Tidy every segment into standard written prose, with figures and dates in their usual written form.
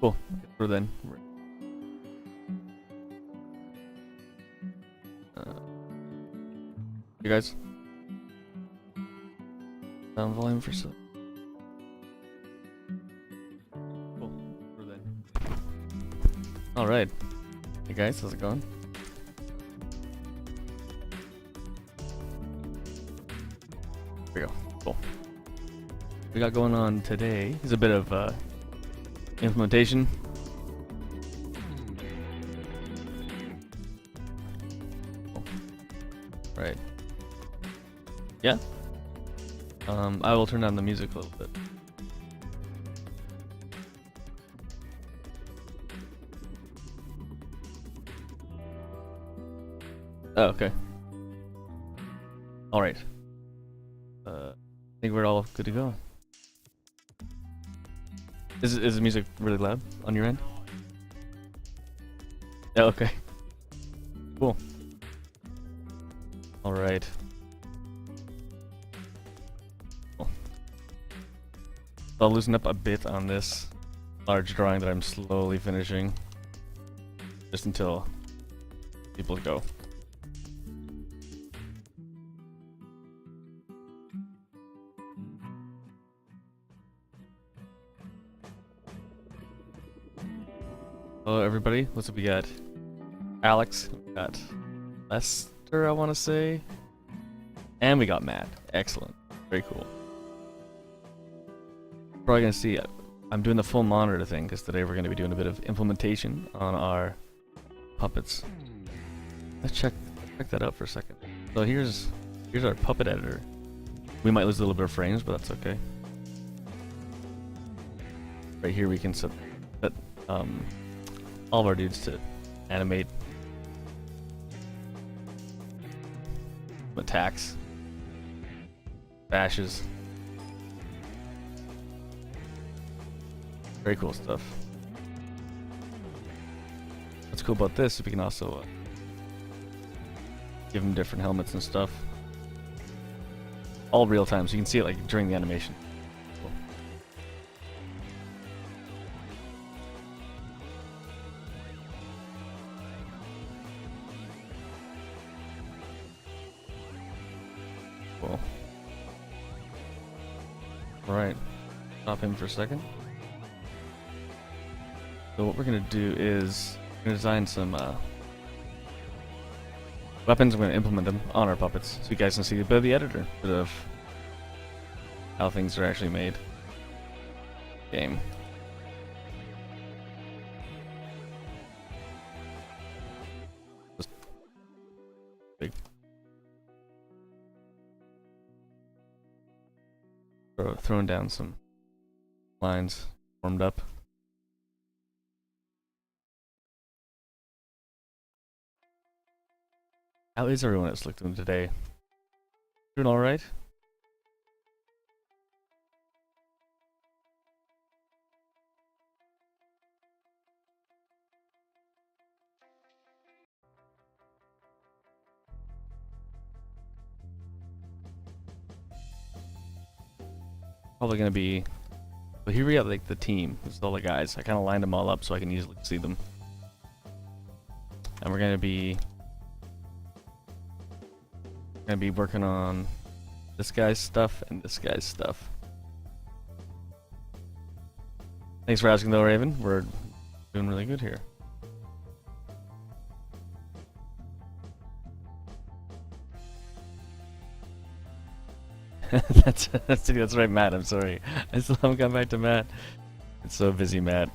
Cool. For then. You guys. Down volume for so. Cool. For then. All right. Hey guys, how's it going? Here we go. Cool. We got going on today is a bit of implementation. Cool. Right. Yeah. I will turn down the music a little bit. Oh, okay. All right. I think we're all good to go. Is the music really loud on your end? Yeah, okay. Cool. All right. Cool. I'll loosen up a bit on this large drawing that I'm slowly finishing, just until people go. Hello everybody, what's up? We got Alex, we got Lester, I want to say, and we got Matt. Excellent, very cool. Probably gonna see, I'm doing the full monitor thing because today we're gonna be doing a bit of implementation on our puppets. Let's check that out for a second. So here's our puppet editor. We might lose a little bit of frames, but that's okay. Right here we can set all of our dudes to animate attacks, bashes. Very cool stuff. What's cool about this is we can also give them different helmets and stuff. All real time, so you can see it like during the animation. Cool. Cool. Alright, stop him for a second. So what we're gonna do is we're gonna design some weapons. I'm gonna implement them on our puppets, so you guys can see a bit of the editor, a bit of how things are actually made. Game. Just big. Throwing down some lines warmed up. How is everyone that's looked in today? Doing alright? Probably gonna be. But here we have like the team. This is all the guys. I kind of lined them all up so I can easily see them. And we're gonna be working on this guy's stuff and this guy's stuff. Thanks for asking though, Raven. We're doing really good here. that's right, Matt. I'm sorry. I still haven't got back to Matt. It's so busy, Matt.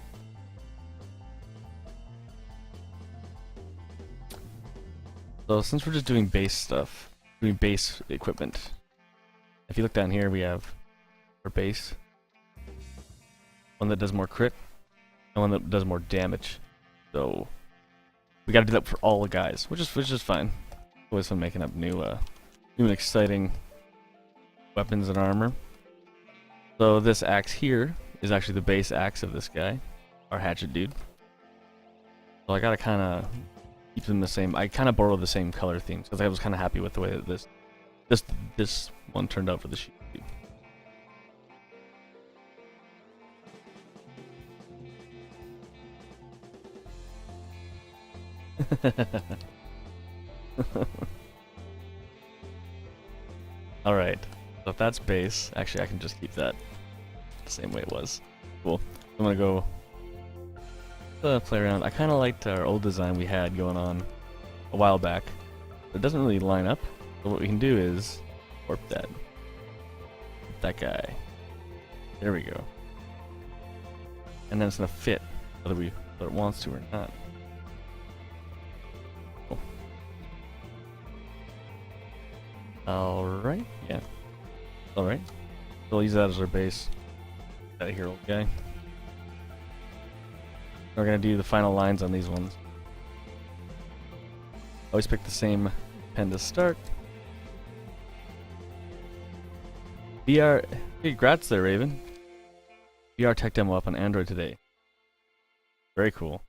So since we're just doing base stuff, doing base equipment, if you look down here, we have our base. One that does more crit, and one that does more damage. So we got to do that for all the guys, which is fine. Always fun making up new and exciting weapons and armor. So this axe here is actually the base axe of this guy, our hatchet dude. So I gotta kind of keep them the same. I kind of borrowed the same color themes because I was kind of happy with the way that this one turned out for the sheet. Alright, so if that's base, actually I can just keep that the same way it was. Cool. I'm gonna go play around. I kind of liked our old design we had going on a while back. It doesn't really line up, so what we can do is warp that. That guy. There we go. And then it's gonna fit, whether it wants to or not. Cool. Alright, yeah. Alright. So we'll use that as our base. Out of here, old guy. We're gonna do the final lines on these ones. Always pick the same pen to start. VR, hey, congrats there, Raven. VR tech demo up on Android today. Very cool.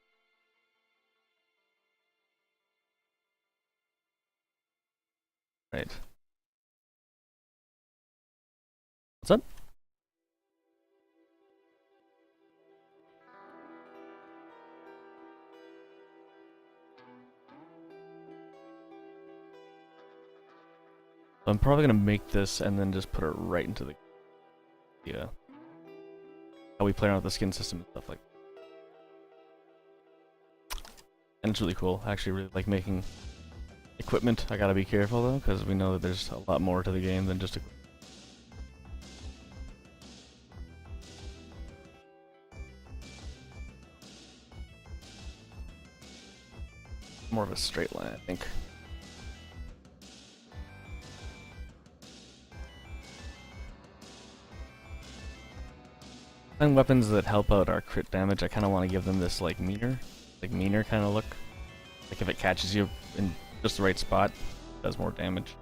Right. What's up? I'm probably gonna make this and then just put it right into the how we play around with the skin system and stuff like that. And it's really cool. I actually really like making equipment. I gotta be careful though, because we know that there's a lot more to the game than just equipment. More of a straight line, I think. And weapons that help out our crit damage, I kind of want to give them this like meaner kind of look. Like if it catches you in just the right spot, it does more damage.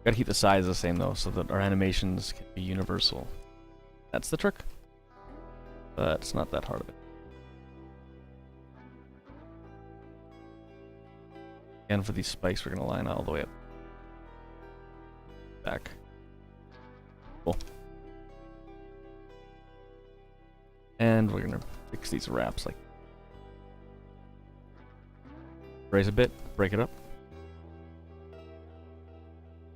Gotta keep the size the same though, so that our animations can be universal. That's the trick. But it's not that hard of it. And for these spikes, we're gonna line all the way up. Back. Cool. And we're gonna fix these wraps, like raise a bit, break it up.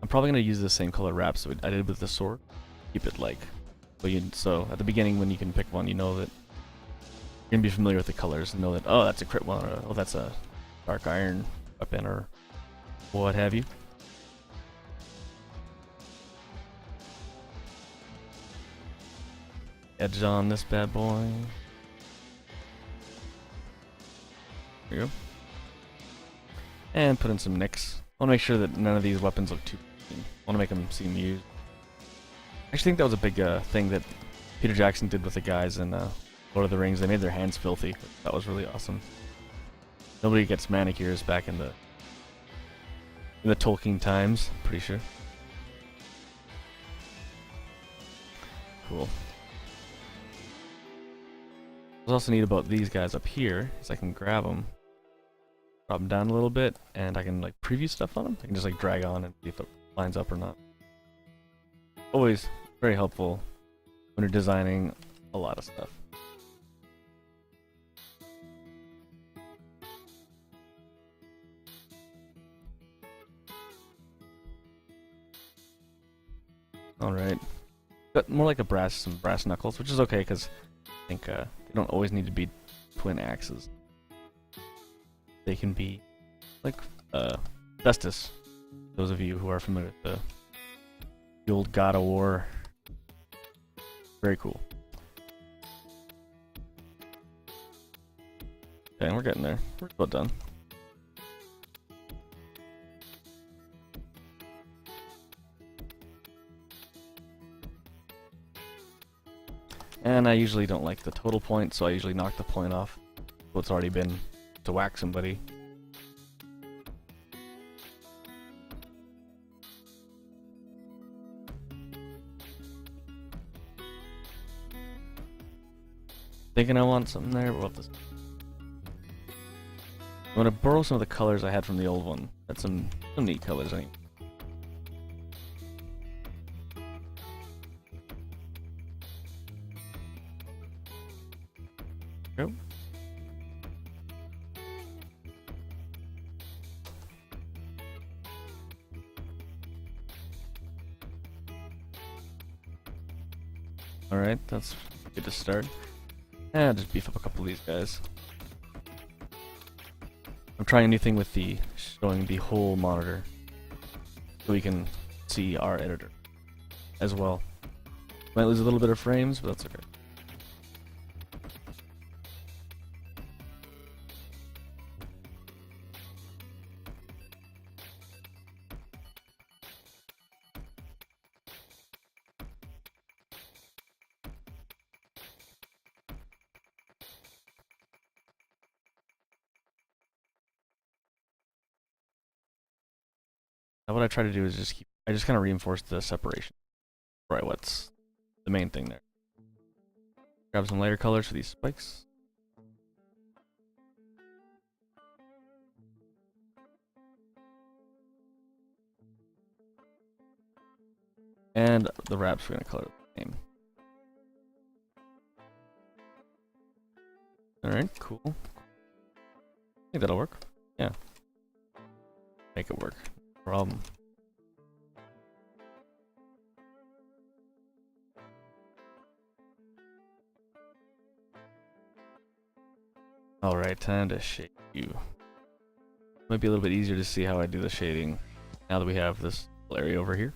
I'm probably gonna use the same color wraps that I did with the sword. Keep it like so at the beginning when you can pick one, you know that you're gonna be familiar with the colors and know that oh that's a crit one or oh that's a dark iron weapon or what have you. Edge on this bad boy. There you go. And put in some nicks. I want to make sure that none of these weapons look too clean. I want to make them seem used. I actually think that was a big thing that Peter Jackson did with the guys in Lord of the Rings. They made their hands filthy. That was really awesome. Nobody gets manicures back in the Tolkien times, pretty sure. Cool. What's also neat about these guys up here is I can grab them, drop them down a little bit, and I can like preview stuff on them. I can just like drag on and see if it lines up or not. Always very helpful when you're designing a lot of stuff. Alright. But more like some brass knuckles, which is okay because I think they don't always need to be twin axes. They can be like Festus. Those of you who are familiar with the old God of War. Very cool. Okay, we're getting there. We're about done. And I usually don't like the total point, so I usually knock the point off what's already been to whack somebody. Thinking I want something there, but we'll I'm gonna borrow some of the colors I had from the old one. That's some neat colors, I think. Go. Alright, that's good to start. And just beef up a couple of these guys. I'm trying a new thing with the showing the whole monitor, so we can see our editor as well. Might lose a little bit of frames, but that's okay. Now what I try to do is I just kind of reinforce the separation. Right, what's the main thing there. Grab some lighter colors for these spikes. And the wraps we're gonna color the same. Alright, cool. I think that'll work. Yeah. Make it work. No problem. Alright, time to shade you. Might be a little bit easier to see how I do the shading now that we have this area over here.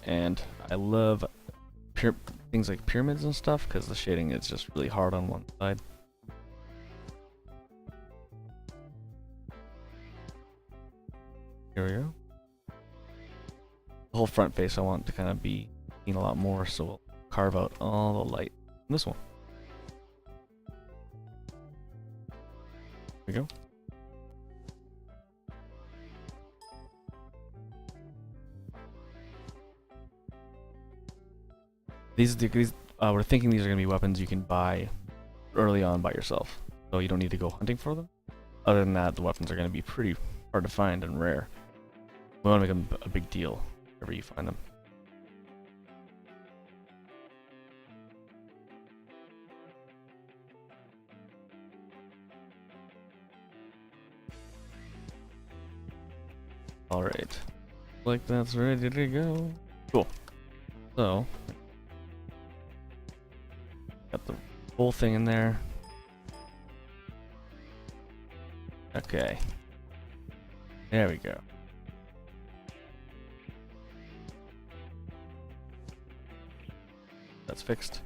And I love things like pyramids and stuff because the shading is just really hard on one side. Here we go. The whole front face I want to kind of be seen a lot more, so we'll carve out all the light in this one. There we go. We're thinking these are going to be weapons you can buy early on by yourself, so you don't need to go hunting for them. Other than that, the weapons are going to be pretty hard to find and rare. We want to make them a big deal wherever you find them. Alright. Like that's ready to go. Cool. So, got the whole thing in there. Okay. There we go. That's fixed.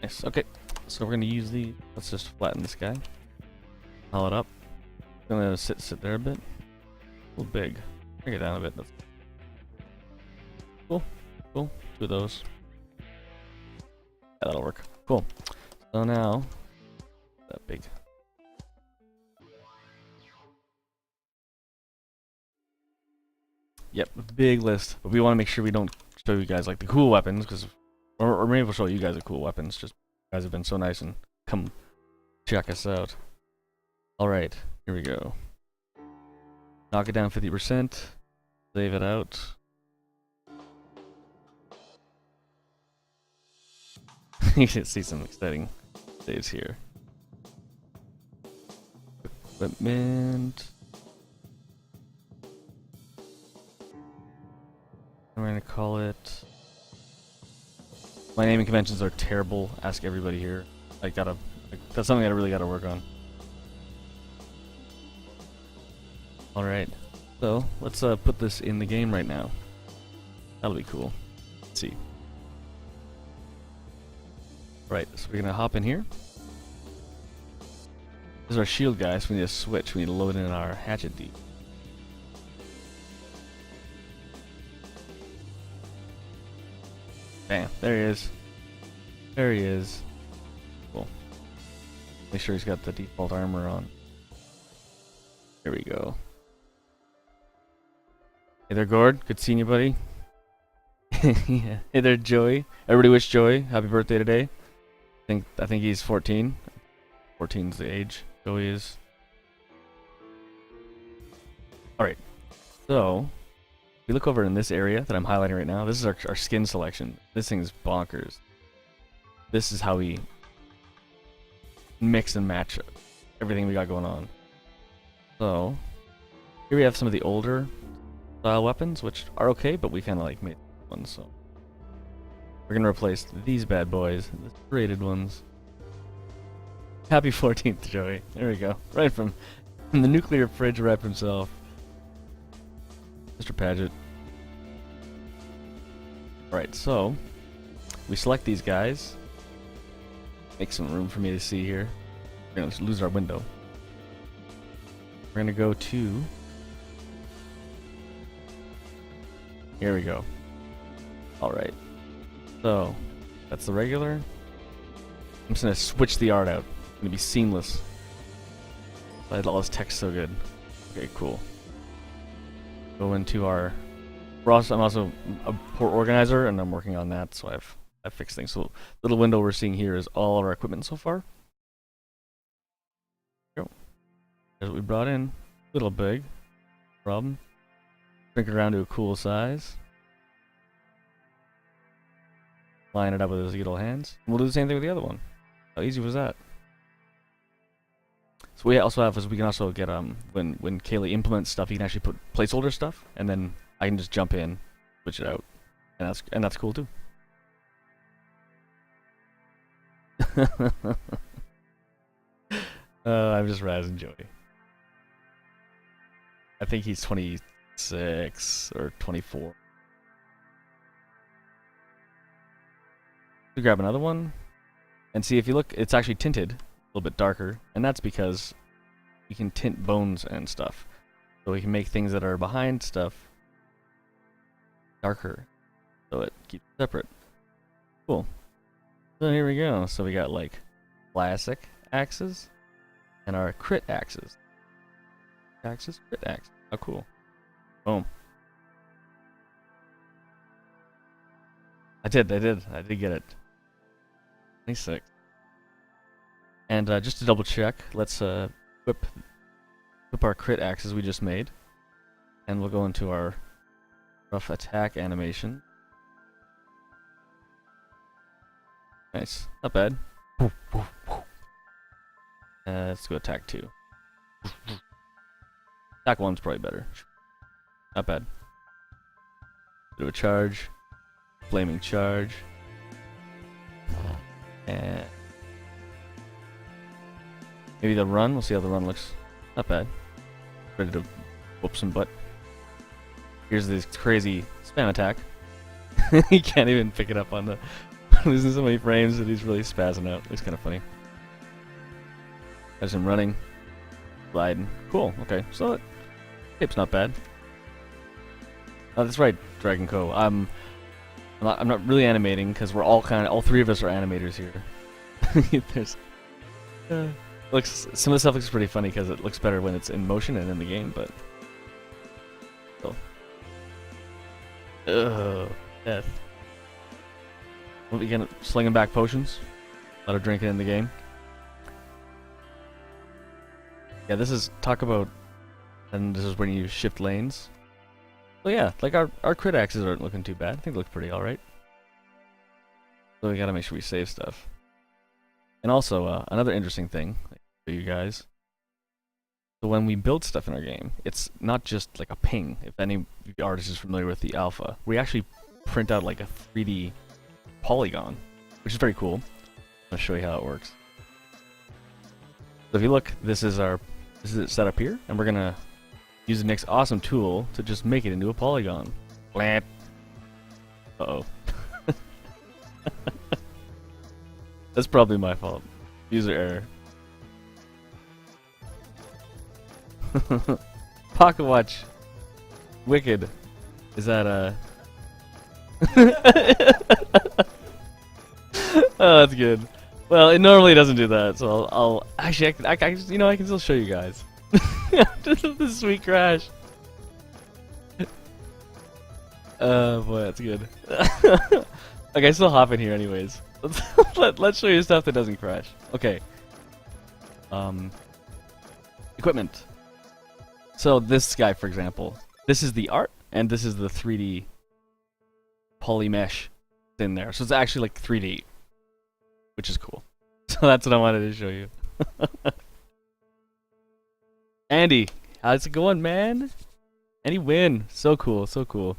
Nice. Okay. So we're gonna use the. Let's just flatten this guy. Hull it up. Gonna sit there a bit. A little big. Bring it down a bit. That's cool. Cool. Two of those. Yeah, that'll work. Cool. So now that big. Yep, big list. But we want to make sure we don't show you guys like the cool weapons, because or maybe we'll show you guys the cool weapons. Just you guys have been so nice and come check us out. All right, here we go. Knock it down 50%. Save it out. You can see some exciting saves here. Equipment. We're gonna call it. My naming conventions are terrible. Ask everybody here. That's something I really gotta work on. Alright, so let's put this in the game right now. That'll be cool. Let's see. Right, so we're gonna hop in here. This is our shield guy, so we need a switch. We need to load in our hatchet deep. Bam, there he is. There he is. Cool. Make sure he's got the default armor on. There we go. Hey there, Gord. Good seeing you, buddy. Yeah. Hey there, Joey. Everybody wish Joey happy birthday today. I think he's 14. 14's the age Joey is. Alright, so if we look over in this area that I'm highlighting right now, this is our skin selection. This thing is bonkers. This is how we mix and match everything we got going on. So here we have some of the older style weapons, which are okay, but we kind of like made ones, so we're gonna replace these bad boys, the rated ones. Happy 14th, Joey. There we go. Right from the nuclear fridge rep himself, Mr. Paget. Alright, so we select these guys. Make some room for me to see here. We're gonna lose our window. We're gonna go to... Here we go. Alright. So, that's the regular. I'm just gonna switch the art out. It's gonna be seamless. I had all this text so good. Okay, cool. Go into our... I'm also a port organizer, and I'm working on that, so I've fixed things. So, little window we're seeing here is all of our equipment so far. Go. There's what we brought in. A little big. Problem. Shrink it around to a cool size. Line it up with those little hands. And we'll do the same thing with the other one. How easy was that? So we also have is we can also get when Kaylee implements stuff, you can actually put placeholder stuff, and then I can just jump in, switch it out, and that's cool too. I'm just razzing Joey. I think he's 26 or 24. We grab another one, and see if you look, it's actually tinted a little bit darker, and that's because we can tint bones and stuff. So we can make things that are behind stuff darker, so it keeps it separate. Cool. So here we go. So we got like classic axes and our crit axes. Axes, crit axes. How cool. Boom. I did get it. 26. And just to double check, let's equip our crit axes we just made. And we'll go into our rough attack animation. Nice. Not bad. Let's go attack 2. Attack 1's probably better. Not bad. Bit of a charge. Flaming charge. And maybe the run. We'll see how the run looks. Not bad. Ready to whoop some butt. Here's this crazy spam attack. He can't even pick it up on the... Losing so many frames that he's really spazzing out. It's kind of funny. There's him running. Gliding. Cool. Okay. So, shape's not bad. Oh, that's right, Dragon Co. I'm not really animating because we're all three of us are animators here. There's some of the stuff looks pretty funny because it looks better when it's in motion and in the game, but still. Ugh, death. We'll begin slinging back potions. A lot of drinking in the game. Yeah, this is talk about, and this is when you shift lanes. So yeah, like our crit axes aren't looking too bad. I think they look pretty alright. So we gotta make sure we save stuff. And also, another interesting thing for you guys. So when we build stuff in our game, it's not just like a ping. If any artist is familiar with the alpha, we actually print out like a 3D polygon, which is very cool. I'll show you how it works. So if you look, this is it set up here, and we're gonna use Nick's awesome tool to just make it into a polygon. Blant. Uh-oh. That's probably my fault. User error. Pocket watch. Wicked. Is that Oh, that's good. Well, it normally doesn't do that, so I'll actually I can still show you guys. This sweet crash. Boy, that's good. Okay, still hop in here anyways. Let's show you stuff that doesn't crash. Okay. Equipment. So this guy, for example, this is the art, and this is the 3D poly mesh in there. So it's actually like 3D, which is cool. So that's what I wanted to show you. Andy, how's it going, man? Andy win. So cool, so cool.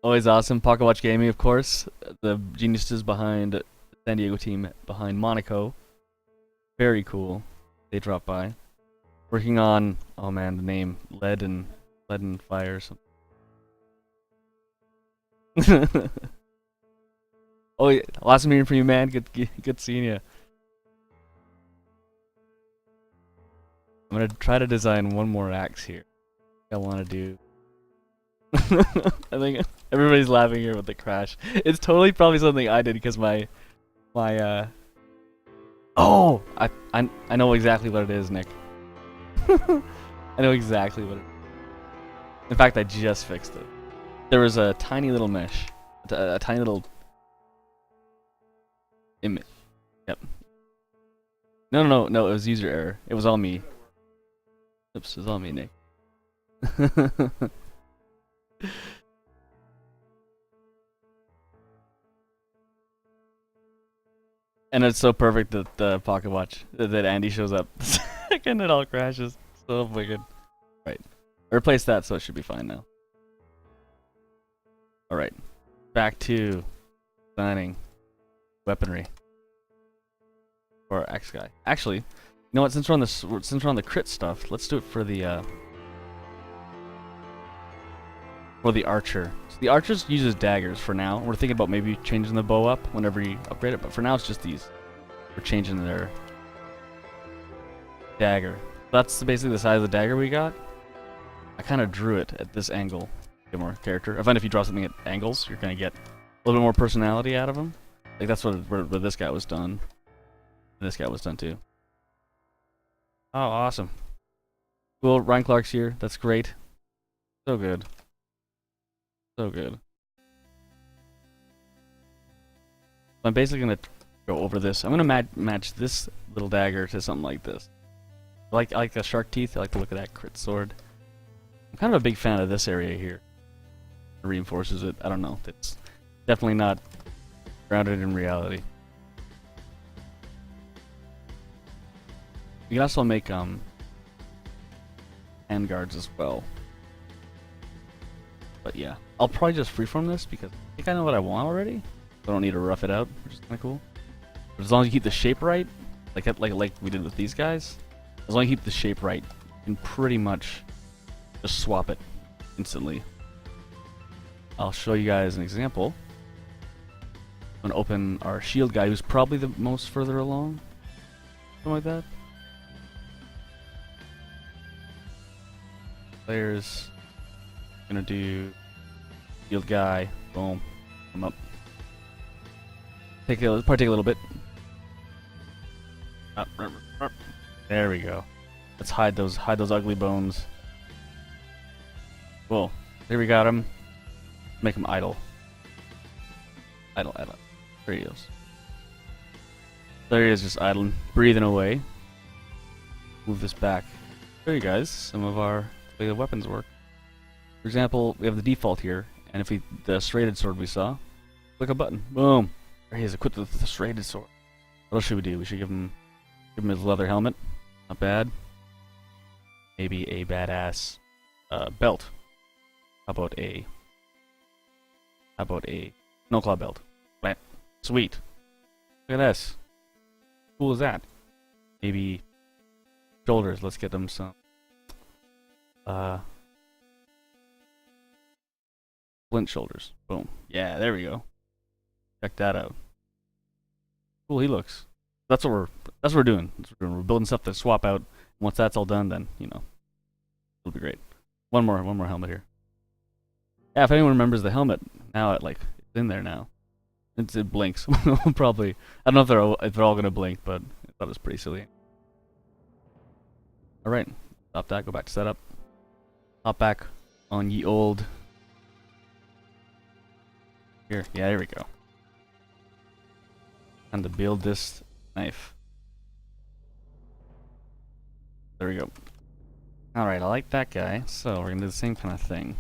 Always awesome. Pocket Watch Gaming, of course. The geniuses behind the San Diego team behind Monaco. Very cool. They dropped by. Working on, oh man, the name Lead and Fire or something. Oh yeah, last meeting for you, man. Good seeing you. I'm gonna try to design one more axe here. I want to do. I think everybody's laughing here with the crash. It's totally probably something I did because my oh, I know exactly what it is, Nick. I know exactly what it is. In fact, I just fixed it. There was a tiny little mesh, a tiny little image. Yep. No, it was user error. It was all me. Oops, it was all me, Nick. And it's so perfect that the pocket watch that Andy shows up the second it all crashes. So wicked. Right. Replace that, so it should be fine now. All right. Back to designing weaponry for X guy. Actually, you know what? Since we're on the crit stuff, let's do it for the archer. So the archer uses daggers for now. We're thinking about maybe changing the bow up whenever you upgrade it, but for now it's just these. We're changing their dagger. That's basically the size of the dagger we got. I kind of drew it at this angle. Get more character. I find if you draw something at angles, you're gonna get a little bit more personality out of them. Like that's what where this guy was done. And this guy was done too. Oh, awesome. Cool. Ryan Clark's here. That's great. So good. So good. I'm basically gonna go over this. I'm gonna match this little dagger to something like this. I like the shark teeth. I like the look of that crit sword. I'm kind of a big fan of this area here. It reinforces it. I don't know. It's definitely not grounded in reality. You can also make handguards as well. But yeah, I'll probably just freeform this because I think I know what I want already. I don't need to rough it out, which is kind of cool. But as long as you keep the shape right, like we did with these guys, as long as you keep the shape right, you can pretty much just swap it instantly. I'll show you guys an example. I'm gonna open our shield guy, who's probably the most further along, something like that. Players. Gonna do shield guy. Boom. Come up. Probably take a little bit. There we go. Let's hide those ugly bones. Cool. There we got him. Make him idle. Idle. There he is. There he is, just idling, breathing away. Move this back. There you guys. Some of our way the weapons work. For example, we have the default here, and if the serrated sword we saw, click a button, boom. There he is, equipped with the serrated sword. What else should we do? We should give him his leather helmet. Not bad. Maybe a badass belt. How about a snowclaw belt? Right. Sweet. Look at this. How cool is that? Maybe shoulders. Let's get them some. Flint shoulders. Boom. Yeah, there we go. Check that out. Cool he looks. That's what we're doing. We're building stuff to swap out. Once that's all done, then it'll be great. One more helmet here. Yeah, if anyone remembers the helmet, now it's in there now. It blinks. Probably. I don't know if they're all gonna blink, but I thought it was pretty silly. All right, stop that. Go back to setup. Hop back on ye old. Here, yeah, there we go. Time to build this knife. There we go. Alright, I like that guy, so we're gonna do the same kind of thing.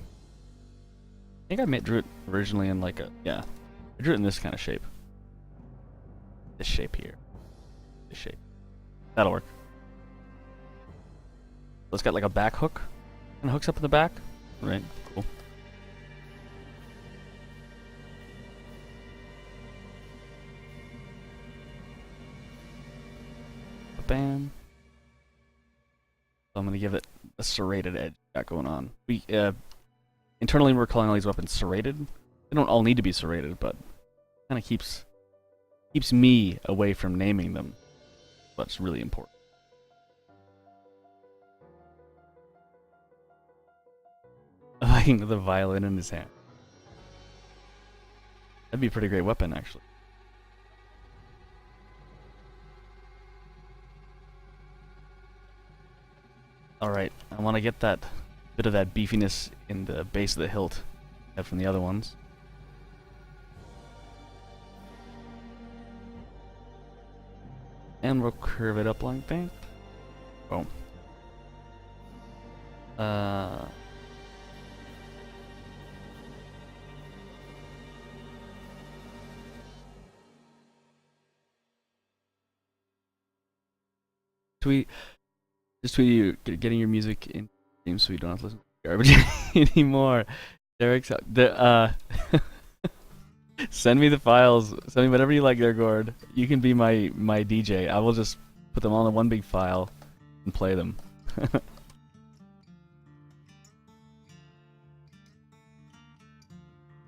I think I drew it originally in like a, yeah. I drew it in this kind of shape. This shape here. This shape. That'll work. So it's got like a back hook. And hooks up in the back. Right, cool. Bam. So I'm gonna give it a serrated edge got going on. We internally we're calling all these weapons serrated. They don't all need to be serrated, but kind of keeps me away from naming them. That's really important. With a violin in his hand. That'd be a pretty great weapon, actually. Alright, I want to get that bit of that beefiness in the base of the hilt from the other ones. And we'll curve it up like that. Boom. Just tweet you getting your music in game so you don't have to listen to garbage anymore. Derek's send me the files. Send me whatever you like there, Gord. You can be my DJ. I will just put them all in one big file and play them.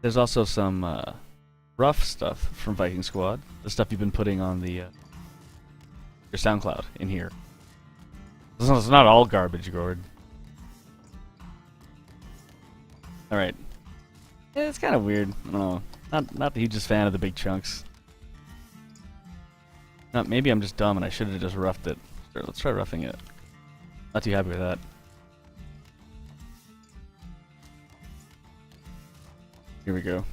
There's also some rough stuff from Viking Squad. The stuff you've been putting on the your SoundCloud in here. It's not all garbage, Gord. Alright. Yeah, it's kind of weird. I don't know. Not the hugest fan of the big chunks. Maybe I'm just dumb and I should have just roughed it. Sure, let's try roughing it. Not too happy with that. Here we go.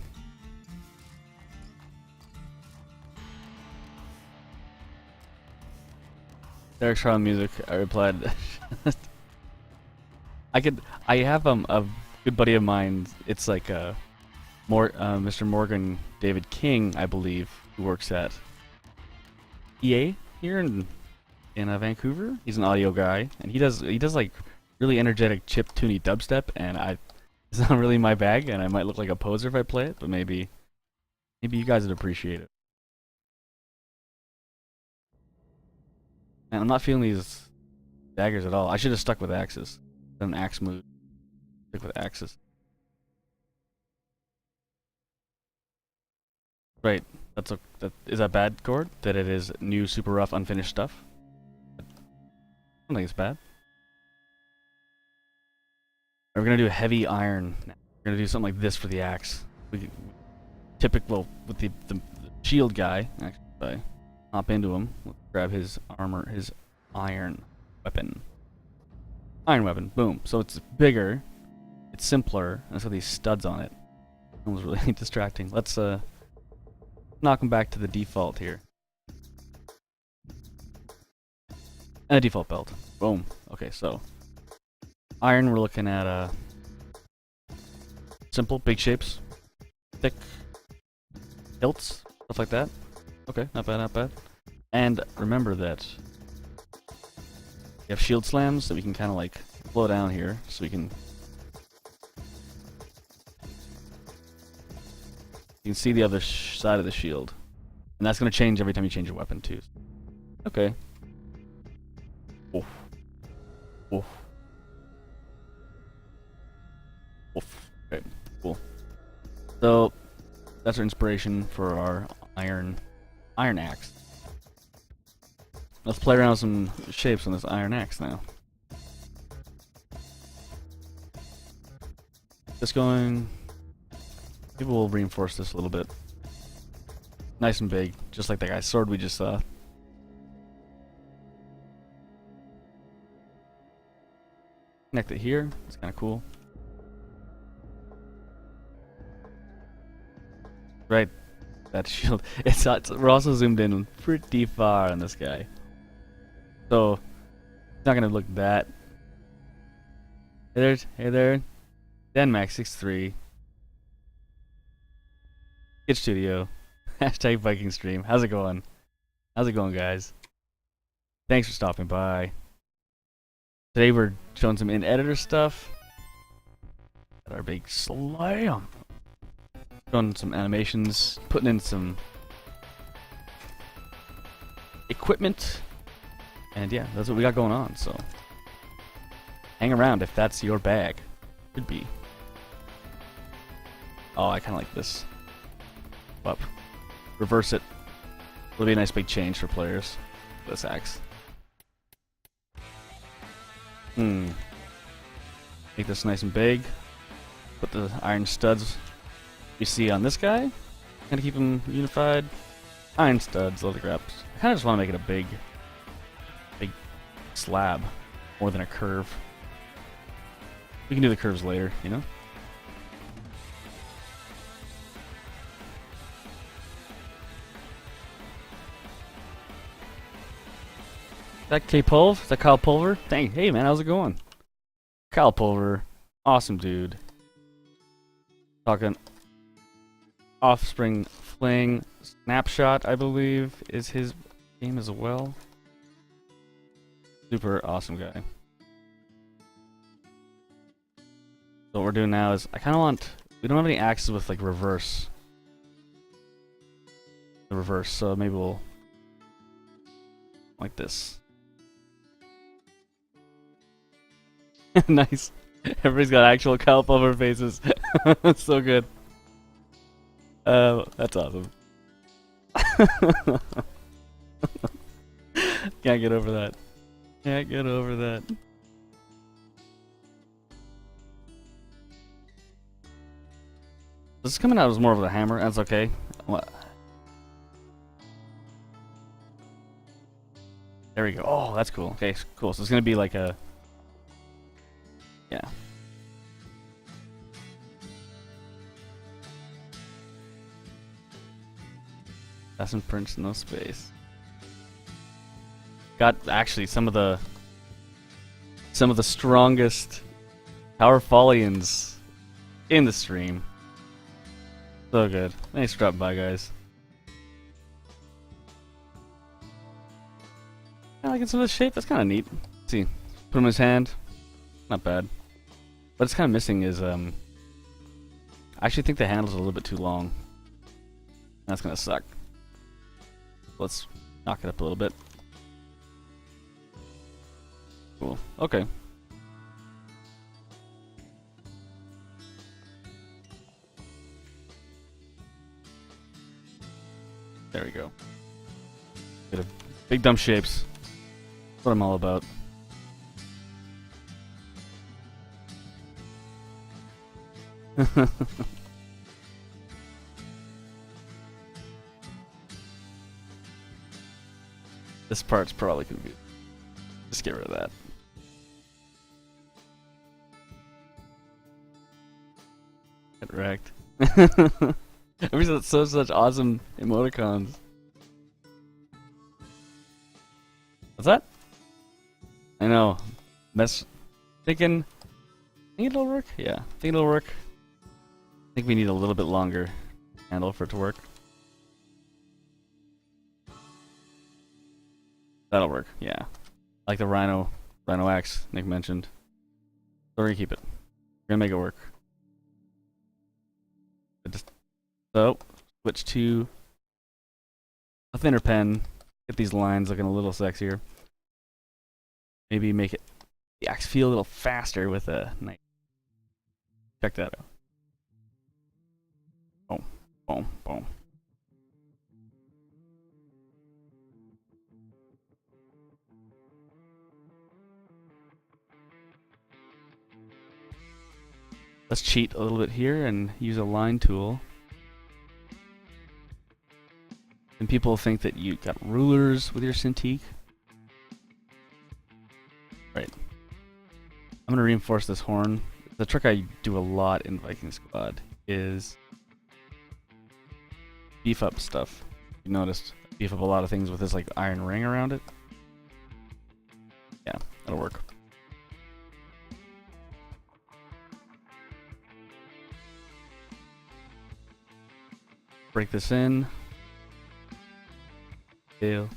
Derek's trying music. I replied. I have a good buddy of mine. It's like Mr. Morgan David King, I believe, who works at EA here in Vancouver. He's an audio guy, and he does like really energetic chip-tuney dubstep, and it's not really my bag, and I might look like a poser if I play it, but maybe you guys would appreciate it. And I'm not feeling these daggers at all. I should have stuck with axes. Done axe move. Stick with axes. Right. Is that bad, Gord? That it is new, super rough, unfinished stuff? I don't think it's bad. We're gonna do a heavy iron. We're gonna do something like this for the axe. Typical with the shield guy. Actually, hop into him. Let's grab his armor, his iron weapon. Iron weapon, boom. So it's bigger, it's simpler, and it's got these studs on it. That was really distracting. Let's knock him back to the default here. And a default belt. Boom. Okay, so iron, we're looking at simple, big shapes, thick hilts, stuff like that. Okay, not bad, not bad. And remember that we have shield slams that we can kind of like blow down here, so we can. You can see the other side of the shield, and that's going to change every time you change your weapon too. Okay. Oof. Oof. Oof. Okay. Cool. So that's our inspiration for our iron axe. Let's play around with some shapes on this iron axe now. Just going. Maybe we'll reinforce this a little bit. Nice and big, just like that guy's sword we just saw. Connect it here. It's kind of cool. Right, that shield. We're also zoomed in pretty far on this guy, so it's not gonna look that. Hey there, DanMax63, Kitch Studio, hashtag Viking Stream. How's it going? How's it going, guys? Thanks for stopping by. Today we're showing some in-editor stuff. Got our big slam. Showing some animations, putting in some equipment, and yeah, that's what we got going on. So hang around if that's your bag. Could be. Oh, I kind of like this. Up, reverse it. It'll be a nice big change for players. This axe. Make this nice and big. Put the iron studs you see on this guy. Kind of keep them unified. Iron studs, leather graps. I kind of just want to make it a big slab more than a curve. We can do the curves later, you know? Is that K-Pulv? Is that Kyle Pulver? Dang, hey man, how's it going? Kyle Pulver, awesome dude. Talking Offspring Fling Snapshot, I believe, is his game as well. Super awesome guy. So what we're doing now is, I kind of want, we don't have any axes with like reverse. The reverse, so maybe we'll, like this. Nice. Everybody's got actual kelp over faces. That's so good. That's awesome. Can't get over that. Can't get over that. This is coming out as more of a hammer. That's okay. What? There we go. Oh, that's cool. Okay, cool. So it's gonna be like a. Yeah. That's in Prince, no space. Got actually some of the strongest Power Follians in the stream. So good. Thanks for dropping by, guys. I like some of the shape. That's kind of neat. Let's see, put him in his hand. Not bad. What it's kind of missing is I actually think the handle's a little bit too long. That's gonna suck. Let's knock it up a little bit. Cool. Okay. There we go. Bit of big dumb shapes. That's what I'm all about. This part's probably gonna be. Just get rid of that. Get wrecked. Everybody's got such awesome emoticons. What's that? I know. Thinking it'll work? Yeah, think it'll work. I think we need a little bit longer handle for it to work. That'll work, yeah. Like the Rhino axe Nick mentioned. So we're gonna keep it. We're gonna make it work. So, switch to a thinner pen. Get these lines looking a little sexier. Maybe make it the axe feel a little faster with a knife. Check that out. Boom, boom, boom. Let's cheat a little bit here and use a line tool. And people think that you got rulers with your Cintiq. Right. I'm gonna reinforce this horn. The trick I do a lot in Viking Squad is beef up stuff. You noticed, beef up a lot of things with this like iron ring around it. Yeah, that'll work. Break this in. Deal.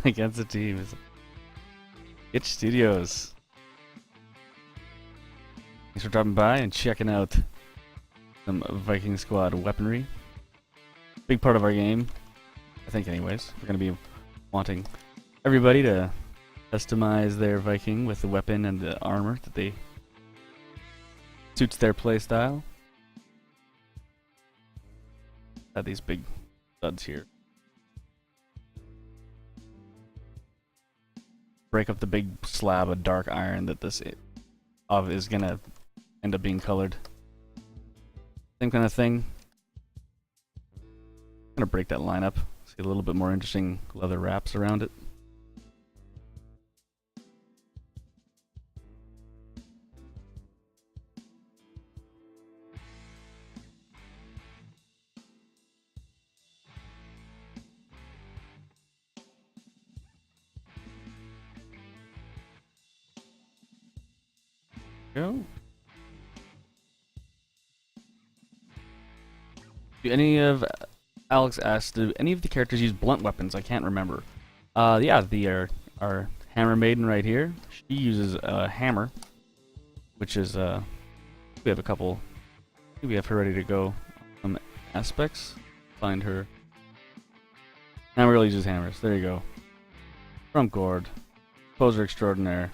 Against the team is Itch Studios. Thanks for dropping by and checking out some Viking Squad weaponry. Big part of our game, I think. Anyways, we're gonna be wanting everybody to customize their Viking with the weapon and the armor that they suits their playstyle. Got these big studs here. Break up the big slab of dark iron that this is gonna end up being colored. Same kind of thing. Gonna break that line up. See a little bit more interesting leather wraps around it. Go. Do any of Alex asked, do any of the characters use blunt weapons? I can't remember. Yeah, our hammer maiden right here. She uses a hammer, which is we have a couple. We have her ready to go. Some aspects. Find her. Hammer girl uses hammers. There you go. From Gord, poser extraordinaire.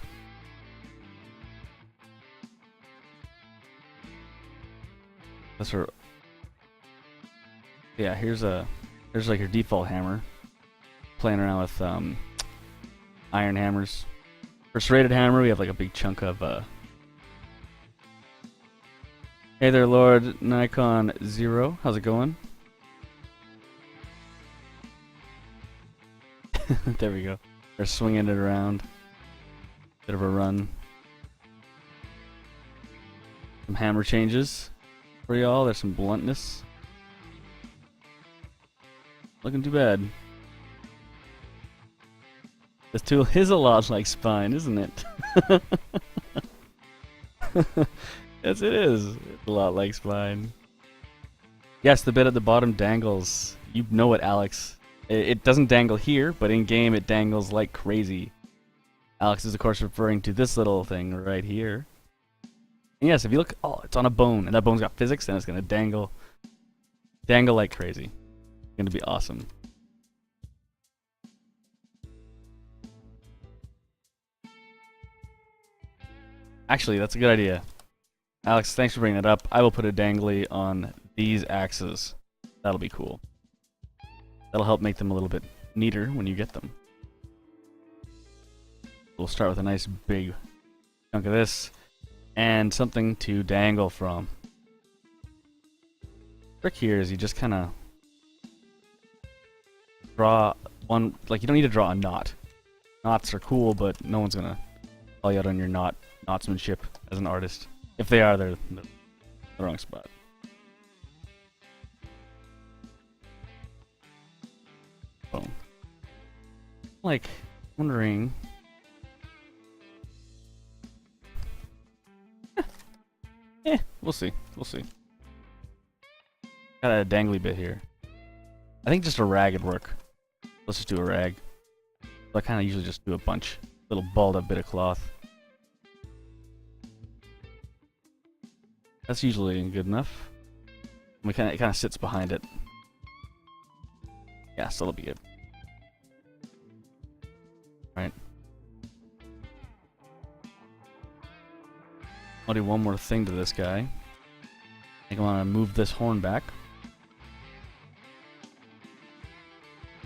That's her. Yeah, here's like your default hammer. Playing around with iron hammers. For serrated hammer, we have like a big chunk of. Hey there, Lord Nikon Zero. How's it going? There we go. They're swinging it around. Bit of a run. Some hammer changes for y'all. There's some bluntness. Looking too bad. This tool is a lot like Spine, isn't it? Yes, it is. It's a lot like Spine. Yes, the bit at the bottom dangles. You know it, Alex. It doesn't dangle here, but in game it dangles like crazy. Alex is of course referring to this little thing right here. And yes, if you look, oh, it's on a bone, and that bone's got physics, and it's gonna dangle like crazy. It's gonna be awesome. Actually, that's a good idea. Alex, thanks for bringing that up. I will put a dangly on these axes. That'll be cool. That'll help make them a little bit neater when you get them. We'll start with a nice big chunk of this and something to dangle from. Trick here is you just kind of draw one, like you don't need to draw a knot. Knots are cool, but no one's gonna call you out on your knotsmanship as an artist. If they are, they're in the wrong spot. Boom. Like, wondering. We'll see. We'll see. Got a dangly bit here. I think just a rag would work. Let's just do a rag. So I kind of usually just do a bunch. Little balled up bit of cloth. That's usually good enough. It kind of sits behind it. Yeah, so that'll be good. Right. I'll do one more thing to this guy. I think I want to move this horn back.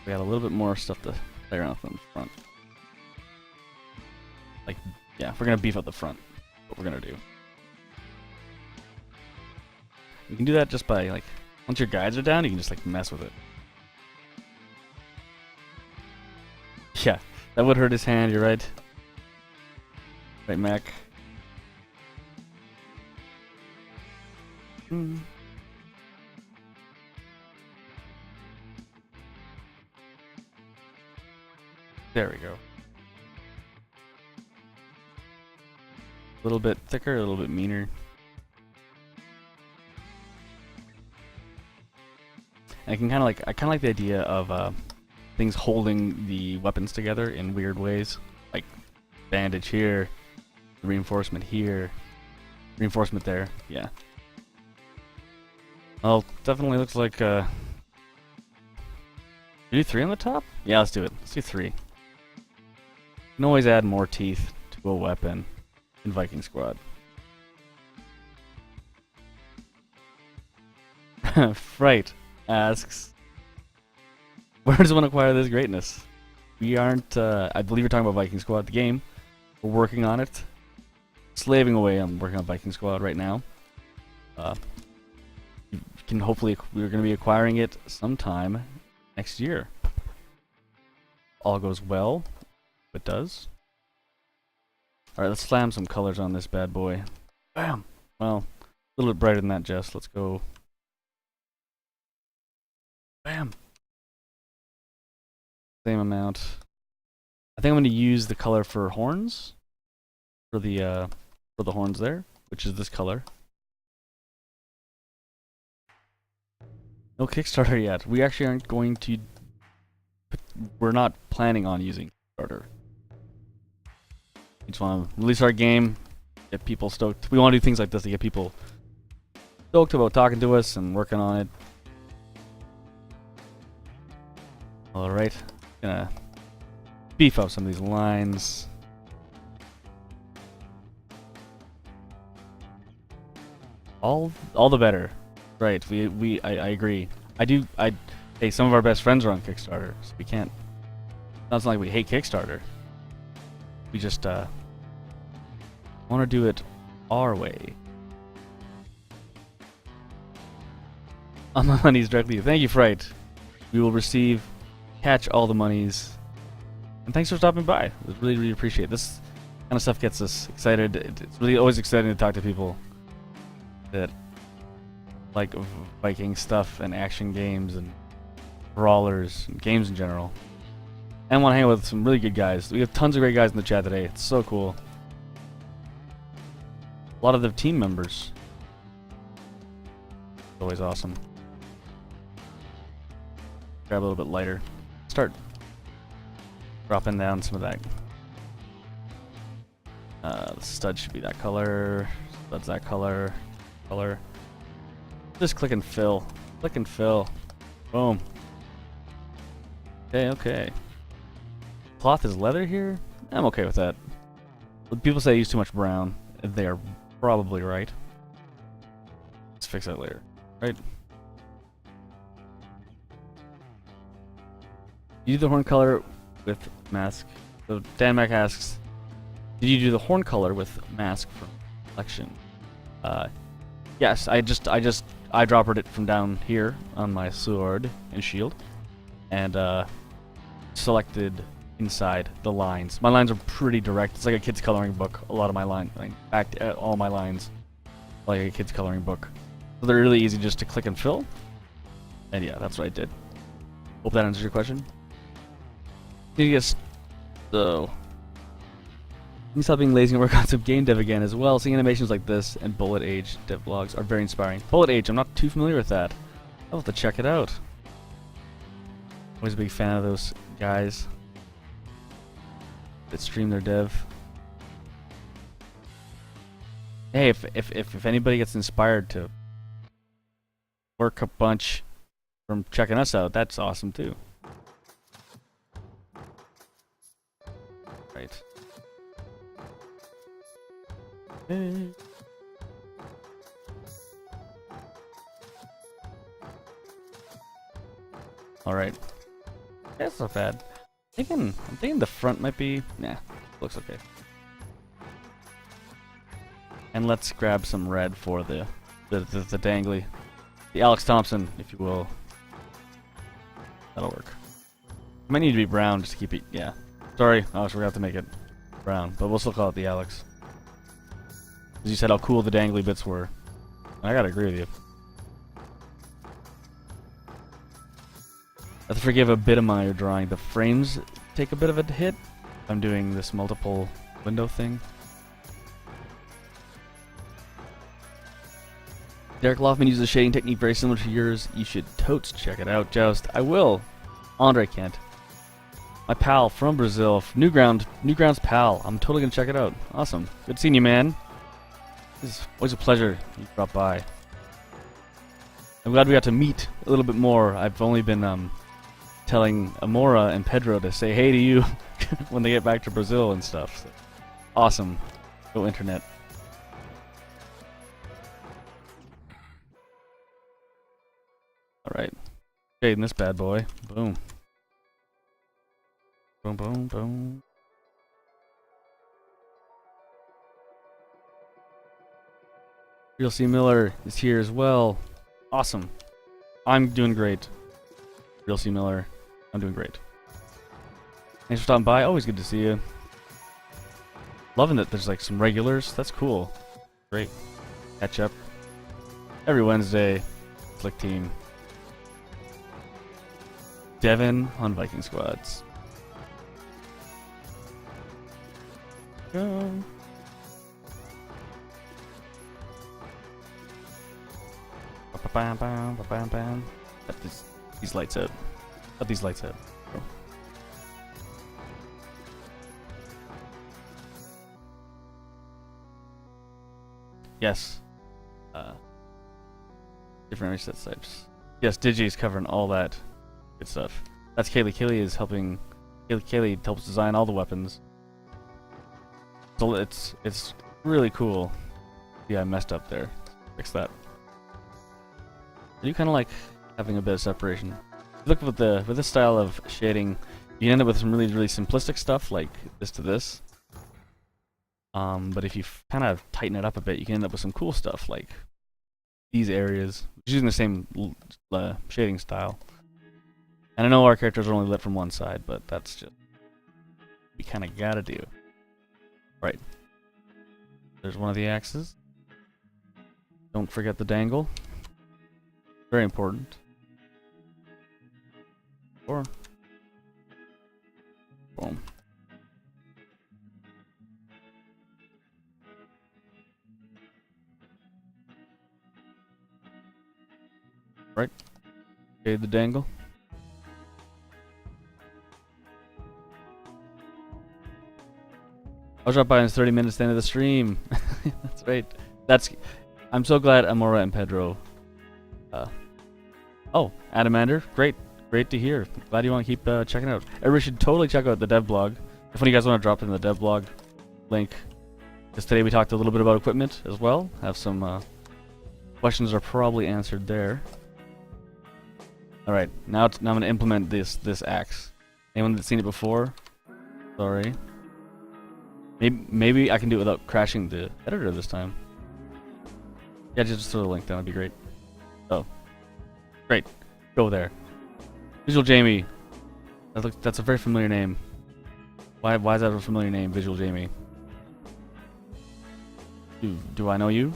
We got a little bit more stuff to play around with in the front. Like, yeah, if we're gonna beef up the front, what we're gonna do. You can do that just by, like, once your guides are down, you can just, like, mess with it. Yeah, that would hurt his hand, you're right. Right, Mac? There we go. A little bit thicker, a little bit meaner. And I kind of like the idea of things holding the weapons together in weird ways, like bandage here, reinforcement here, reinforcement there. Yeah. Well, definitely looks like. Do 3 on the top? Yeah, let's do it. Let's do 3. You can always add more teeth to a weapon in Viking Squad. Fright asks, where does one acquire this greatness? We aren't, I believe you're talking about Viking Squad, the game. We're working on it. Slaving away on working on Viking Squad right now. You can hopefully, we're going to be acquiring it sometime next year. All goes well. It does. Alright, let's slam some colors on this bad boy. Bam! Well, a little bit brighter than that, Jess. Let's go. Bam! Same amount. I think I'm going to use the color for horns. For the horns there, which is this color. No Kickstarter yet. We actually aren't going to... We're not planning on using Kickstarter. We just want to release our game, get people stoked. We want to do things like this to get people stoked about talking to us and working on it. Alright, gonna beef up some of these lines. All the better. Right, I agree. Hey, some of our best friends are on Kickstarter, so we can't. It's not like we hate Kickstarter. We just want to do it our way. On the monies directly. Thank you, Fright. We will catch all the monies. And thanks for stopping by. We really appreciate it. This kind of stuff gets us excited. It's really always exciting to talk to people that like Viking stuff and action games and brawlers and games in general. And want to hang out with some really good guys. We have tons of great guys in the chat today. It's so cool. A lot of the team members. It's always awesome. Grab a little bit lighter. Start dropping down some of that. The stud should be that color. Stud's that color. Just click and fill. Click and fill. Boom. Okay. Cloth is leather here? I'm okay with that. People say I use too much brown. They are probably right. Let's fix that later. Right? You do the horn color with mask. So Dan Mac asks, did you do the horn color with mask from collection? Yes, I eyedroppered it from down here on my sword and shield, and selected inside the lines. My lines are pretty direct. It's like a kid's coloring book. A lot of my lines, in fact, all my lines, like a kid's coloring book. So they're really easy just to click and fill. And yeah, that's what I did. Hope that answers your question. Yes. So, you can stop being lazy and work on some game dev again as well. Seeing animations like this and Bullet Age dev vlogs are very inspiring. Bullet Age, I'm not too familiar with that. I'll have to check it out. Always a big fan of those guys that stream their dev. Hey, if anybody gets inspired to work a bunch from checking us out, that's awesome too. Right. Alright. That's not bad. I'm thinking the front might be... Nah, looks okay. And let's grab some red for the dangly. The Alex Thompson, if you will. That'll work. It might need to be brown just to keep it... Yeah. Sorry, I was forgot to make it brown, but we'll still call it the Alex. Because you said how cool the dangly bits were. I gotta agree with you. I have to forgive a bit of my drawing. The frames take a bit of a hit. I'm doing this multiple window thing. Derek Loffman uses a shading technique very similar to yours. You should totes check it out, Joust. I will. Andre Kent. My pal from Brazil. Newgrounds pal. I'm totally gonna check it out. Awesome. Good seeing you, man. It's always a pleasure you drop by. I'm glad we got to meet a little bit more. I've only been telling Amora and Pedro to say hey to you when they get back to Brazil and stuff. So, awesome. Go internet. Alright. Shading this bad boy. Boom. Boom, boom, boom. Real C. Miller is here as well. Awesome. I'm doing great. Real C. Miller, I'm doing great. Thanks for stopping by. Always good to see you. Loving that there's like some regulars. That's cool. Great. Catch up. Every Wednesday. Flick team. Devin on Viking squads. Go. Bam, bam, bam, bam. Got these lights out. Got these lights out. Bro. Yes. Different reset types. Yes, Digi's covering all that good stuff. That's Kaylee. Kaylee is helping. Kaylee helps design all the weapons. So it's really cool. Yeah, I messed up there. Fix that. I do kind of like having a bit of separation. Look with this style of shading, you end up with some really simplistic stuff like this to this. But if you kind of tighten it up a bit, you can end up with some cool stuff like these areas, using the same shading style. And I know our characters are only lit from one side, but that's just what we kind of gotta do. Right. There's one of the axes. Don't forget the dangle. Very important. Boom. Right. Okay, the dangle. I'll drop by in 30 minutes at the end of the stream. That's right. I'm so glad Amora and Pedro. Oh, Adamander, great to hear. Glad you want to keep checking out. Everybody should totally check out the dev blog. If one of you guys want to drop in the dev blog link, because today we talked a little bit about equipment as well. Have some questions are probably answered there. All right, now I'm gonna implement this axe. Anyone that's seen it before? Sorry. Maybe I can do it without crashing the editor this time. Yeah, just throw the link down. That'd be great. Oh. Great. Go there. Visual Jamie. That's a very familiar name. Why is that a familiar name, Visual Jamie? Do I know you?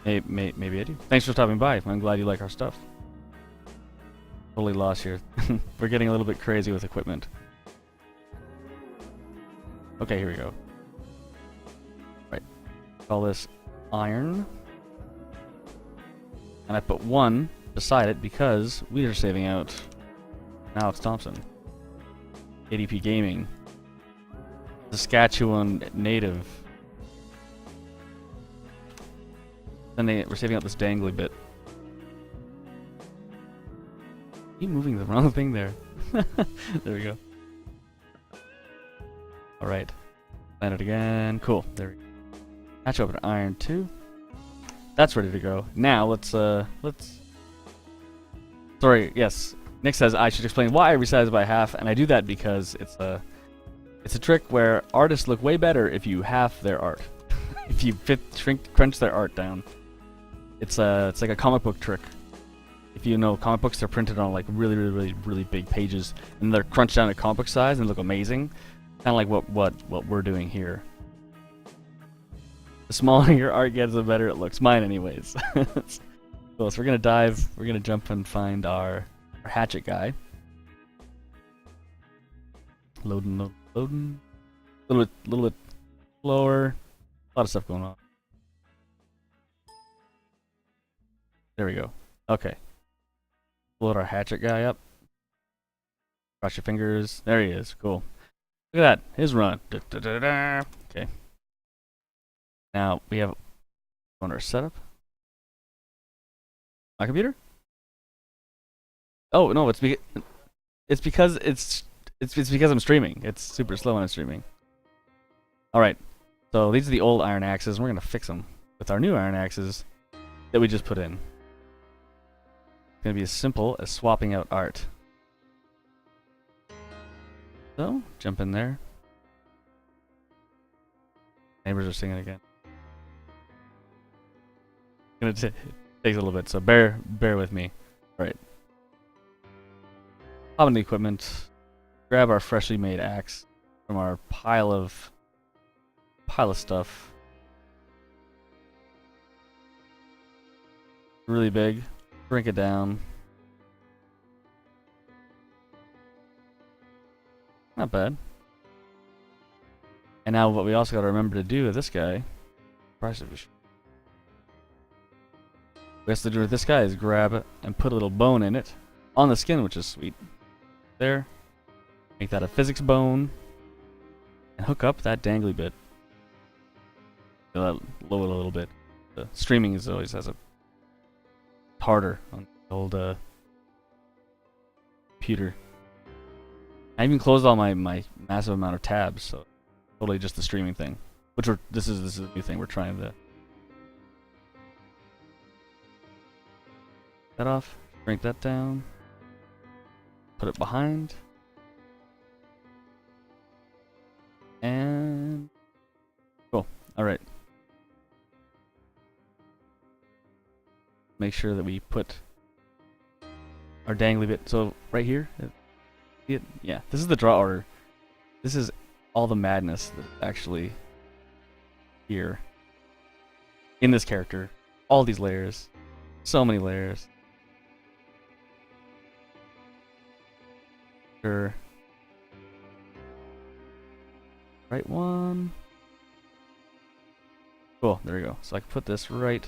Maybe I do. Thanks for stopping by. I'm glad you like our stuff. Totally lost here. We're getting a little bit crazy with equipment. Okay, here we go. Right. Call this iron. And I put 1 beside it because we are saving out Alex Thompson. ADP Gaming. Saskatchewan native. Then we're saving out this dangly bit. Keep moving the wrong thing there. There we go. Alright. Land it again. Cool. There we go. Hatch open iron 2. That's ready to go. Now let's sorry, yes. Nick says I should explain why I resize by half, and I do that because it's a trick where artists look way better if you half their art. If you crunch their art down. It's like a comic book trick. If you know comic books, they're printed on like really big pages, and they're crunched down to comic book size and look amazing. Kind of like what we're doing here. The smaller your art gets, the better it looks. Mine, anyways. Cool. So we're gonna dive. We're gonna jump and find our hatchet guy. Loading, loading. A little bit slower. A lot of stuff going on. There we go. Okay. Load our hatchet guy up. Cross your fingers. There he is. Cool. Look at that. His run. Okay. Now we have on our setup. My computer? Oh no, it's because I'm streaming. It's super slow when I'm streaming. All right. So these are the old iron axes, and we're gonna fix them with our new iron axes that we just put in. It's gonna be as simple as swapping out art. So jump in there. Neighbors are singing again. It takes a little bit, so bear with me. All right. Hop in the equipment. Grab our freshly made axe from our pile of stuff. Really big. Shrink it down. Not bad. And now what we also got to remember to do with this guy, we have to do with this guy is grab it and put a little bone in it on the skin, which is sweet. There. Make that a physics bone. And hook up that dangly bit. Lower it a little bit. The streaming is always has a harder on the old computer. I even closed all my massive amount of tabs, so totally just the streaming thing. Which this is a new thing we're trying to that off, shrink that down, put it behind, and cool. All right. Make sure that we put our dangly bit. So right here, see it? Yeah, this is the draw order. This is all the madness that's actually here in this character. All these layers, so many layers. Sure. Right one. Cool, there we go. So I can put this right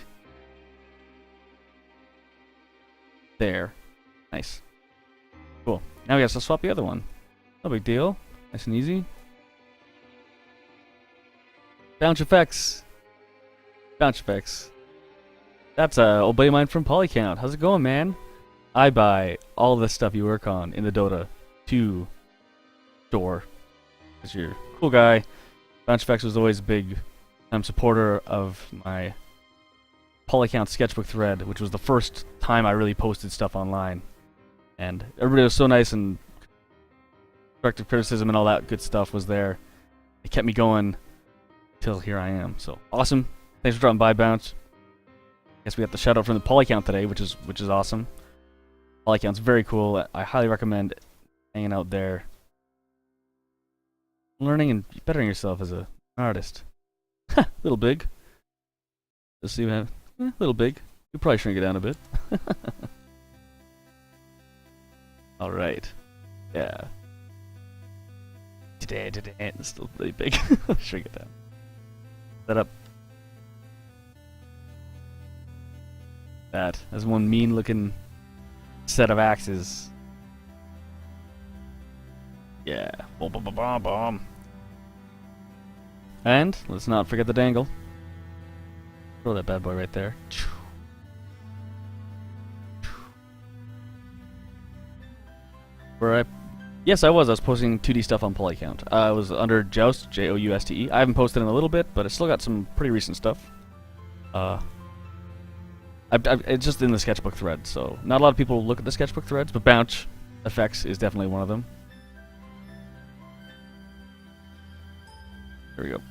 there. Nice. Cool. Now we have to swap the other one. No big deal. Nice and easy. Bounce effects. Bounce effects. That's a old buddy of mine from Polycount. How's it going, man? I buy all the stuff you work on in the Dota 2 store. Because you're a cool guy. Bounce effects was always a big supporter of my Polycount sketchbook thread, which was the first time I really posted stuff online. And everybody was so nice, and constructive criticism and all that good stuff was there. It kept me going till here I am. So awesome. Thanks for dropping by, Bounce. Guess we got the shout out from the Polycount today, which is awesome. Polycount's very cool. I highly recommend hanging out there. Learning and bettering yourself as an artist. Ha! Little big. Let's see what happens. A little big. You'll probably shrink it down a bit. Alright. Yeah. It's still really big. Shrink it down. Set up. That's one mean looking set of axes. Yeah. Boom, boom, boom, boom, boom. And let's not forget the dangle. Throw that bad boy right there. Yes, I was posting 2D stuff on Polycount. I was under Joust, Jouste. I haven't posted in a little bit, but I still got some pretty recent stuff. It's just in the sketchbook thread, so not a lot of people look at the sketchbook threads, but Bounce Effects is definitely one of them. There we go.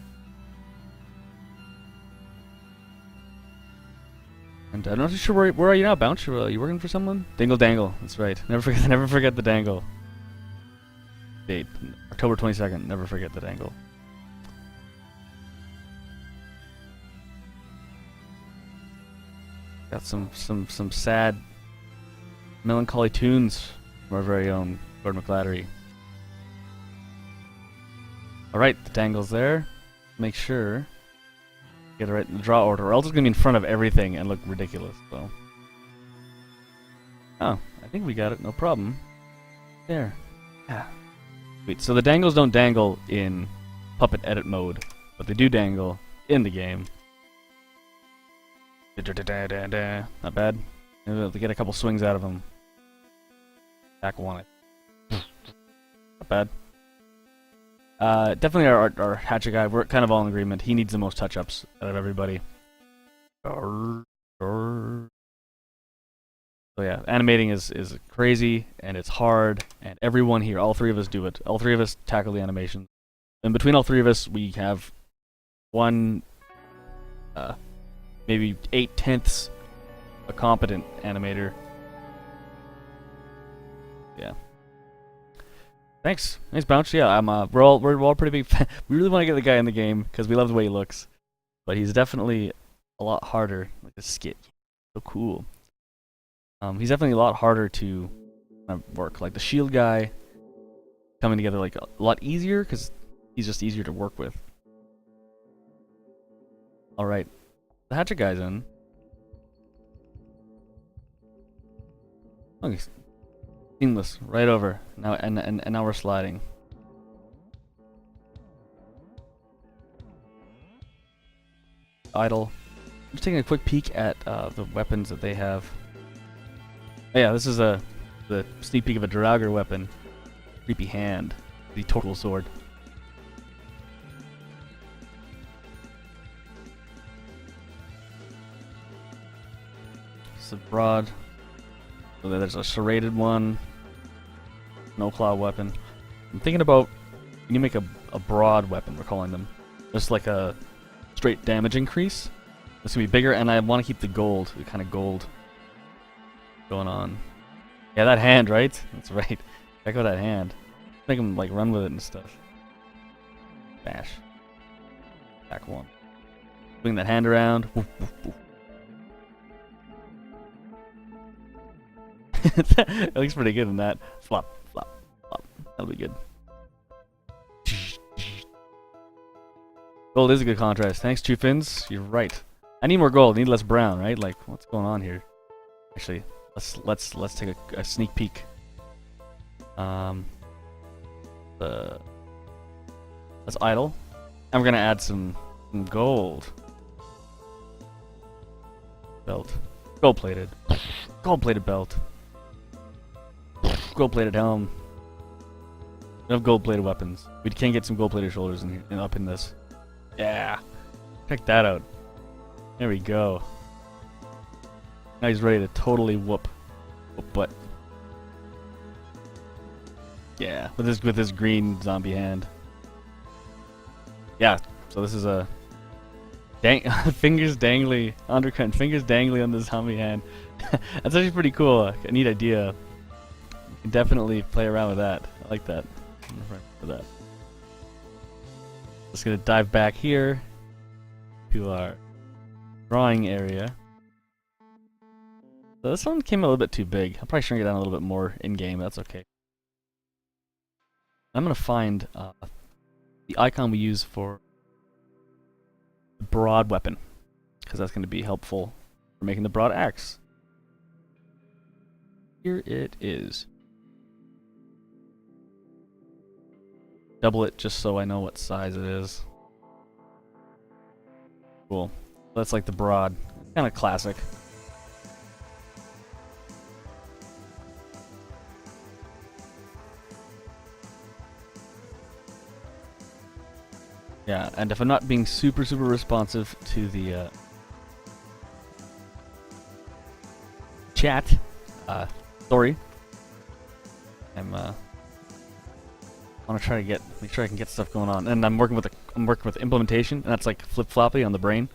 And I'm not too sure where are you now, Bounce? Are you working for someone? Dingle dangle. That's right. Never forget the dangle. Date October 22nd. Never forget the dangle. Got some sad, melancholy tunes from our very own Gordon McLattery. Alright, the dangle's there. Make sure get it right in the draw order, or else it's gonna be in front of everything and look ridiculous, so. Oh, I think we got it, no problem. There. Yeah. Sweet. So the dangles don't dangle in puppet edit mode, but they do dangle in the game. Not bad. Maybe we'll get a couple swings out of them. Back one. Not bad. Definitely our hatchet guy, we're kind of all in agreement. He needs the most touch-ups out of everybody. So yeah, animating is crazy, and it's hard, and everyone here, all three of us do it. All three of us tackle the animation. And between all three of us, we have one, maybe 8/10 a competent animator. Yeah. Thanks, Bounce. Yeah, we're all pretty big. We really want to get the guy in the game because we love the way he looks, but he's definitely a lot harder. Like the skit, so cool. He's definitely a lot harder to work. Like the shield guy, coming together like a lot easier because he's just easier to work with. All right, the hatchet guy's in. Okay. Seamless, right over. Now and now we're sliding. Idle. Just taking a quick peek at the weapons that they have. Oh, yeah, this is the sneak peek of a Draugr weapon. Creepy hand. The total sword. It's a broad. So there's a serrated one. No claw weapon. I'm thinking about when you make a broad weapon, we're calling them. Just like a straight damage increase. This will be bigger, and I want to keep the gold, the kind of gold going on. Yeah, that hand, right? That's right. Check out that hand. Make him like run with it and stuff. Bash. Back one. Swing that hand around. Woof, woof, woof. It looks pretty good in that. Flop, flop, flop. That'll be good. Gold is a good contrast. Thanks, Two Fins. You're right. I need more gold. I need less brown, right? Like, what's going on here? Actually, let's take a sneak peek. Let's idle, and we're gonna add some gold. Belt, gold-plated, gold-plated belt. Gold-plated helm. We have gold-plated weapons. We can get some gold-plated shoulders in here, and up in this. Yeah, check that out. There we go. Now he's ready to totally whoop butt. Yeah, with this green zombie hand. Yeah, so this is a fingers dangly undercut, fingers dangly on the zombie hand. That's actually pretty cool. A neat idea. You can definitely play around with that. I like that. For that. Just gonna dive back here to our drawing area. So this one came a little bit too big. I'll probably shrink it down a little bit more in game. That's okay. I'm gonna find the icon we use for the broad weapon, because that's gonna be helpful for making the broad axe. Here it is. Double it just so I know what size it is. Cool. That's like the broad. Kind of classic. Yeah, and if I'm not being super responsive to the chat, sorry. I'm want to try to make sure I can get stuff going on, and I'm working with implementation, and that's like flip floppy on the brain.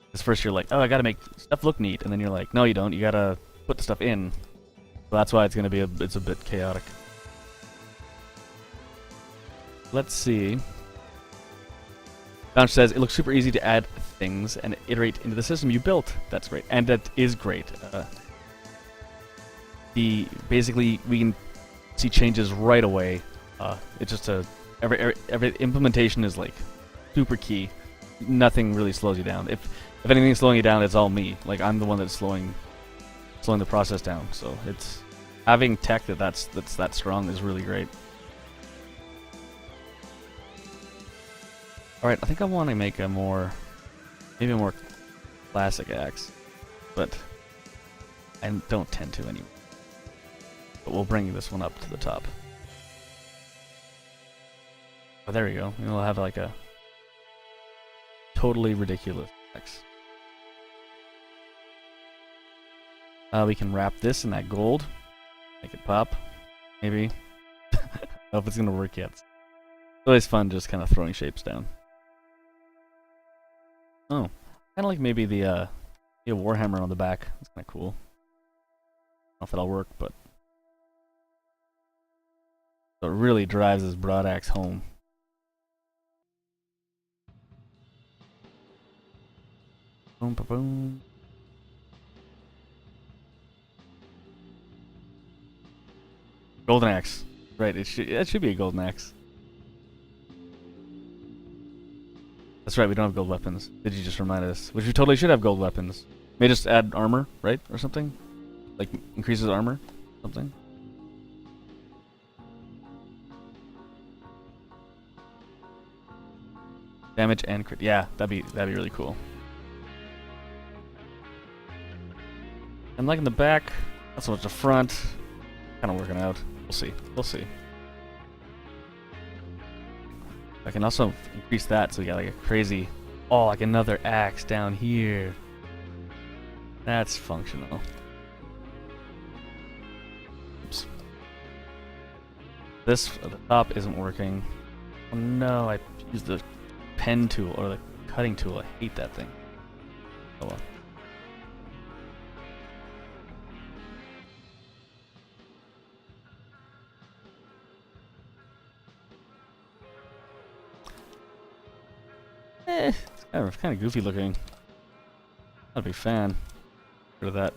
Because first you're like, oh, I gotta make stuff look neat, and then you're like, no, you don't. You gotta put the stuff in. So that's why it's gonna be it's a bit chaotic. Let's see. Bounce says, it looks super easy to add things and iterate into the system you built. That's great. And that is great. Basically, we can see changes right away. It's just every implementation is like super key. Nothing really slows you down. If anything's slowing you down, it's all me. Like, I'm the one that's slowing the process down. So it's having tech that's that strong is really great. All right, I think I want to make maybe a more classic axe, but I don't tend to anymore. But we'll bring this one up to the top. Oh, there we go. We'll have like a totally ridiculous axe. We can wrap this in that gold, make it pop, maybe. I don't know if it's gonna work yet. It's always fun just kind of throwing shapes down. Oh, kind of like maybe the Warhammer on the back. It's kind of cool. I don't know if that'll work, but so it really drives this broad axe home. Boom, boom, boom. Golden axe, right? It should be a golden axe. That's right. We don't have gold weapons. Did you just remind us? Which we totally should have gold weapons. May just add armor, right, or something, like increases armor, something. Damage and crit. Yeah, that'd be really cool. And like in the back, not so much the front. Kind of working out. We'll see. We'll see. I can also increase that so we got like a crazy, like another axe down here. That's functional. Oops. This at the top isn't working. Oh no, I used the pen tool or the cutting tool. I hate that thing. Oh well. It's kind of goofy looking. Not a big fan. Get rid of that.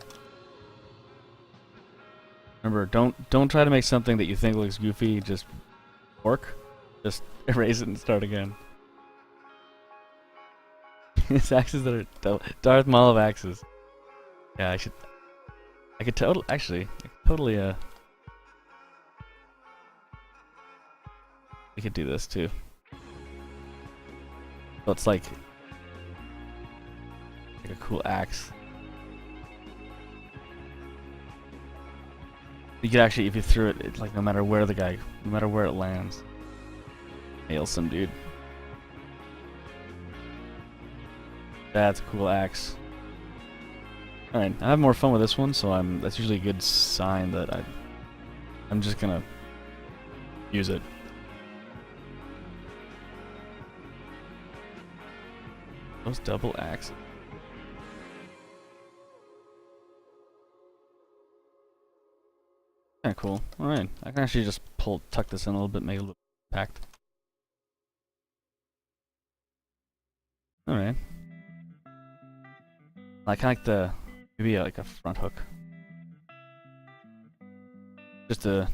Remember, don't try to make something that you think looks goofy. Just work. Just erase it and start again. It's axes that are Darth Maul of axes. Yeah, I could totally we could do this too. So it's like a cool axe. You could actually, if you threw it, it's like no matter where it lands, nail some dude. That's a cool axe. All right, I have more fun with this one, so that's usually a good sign that I'm just gonna use it. Those double axes. Kinda cool. Alright. I can actually just tuck this in a little bit, make it a little packed. Alright. I kinda like maybe like a front hook. Just to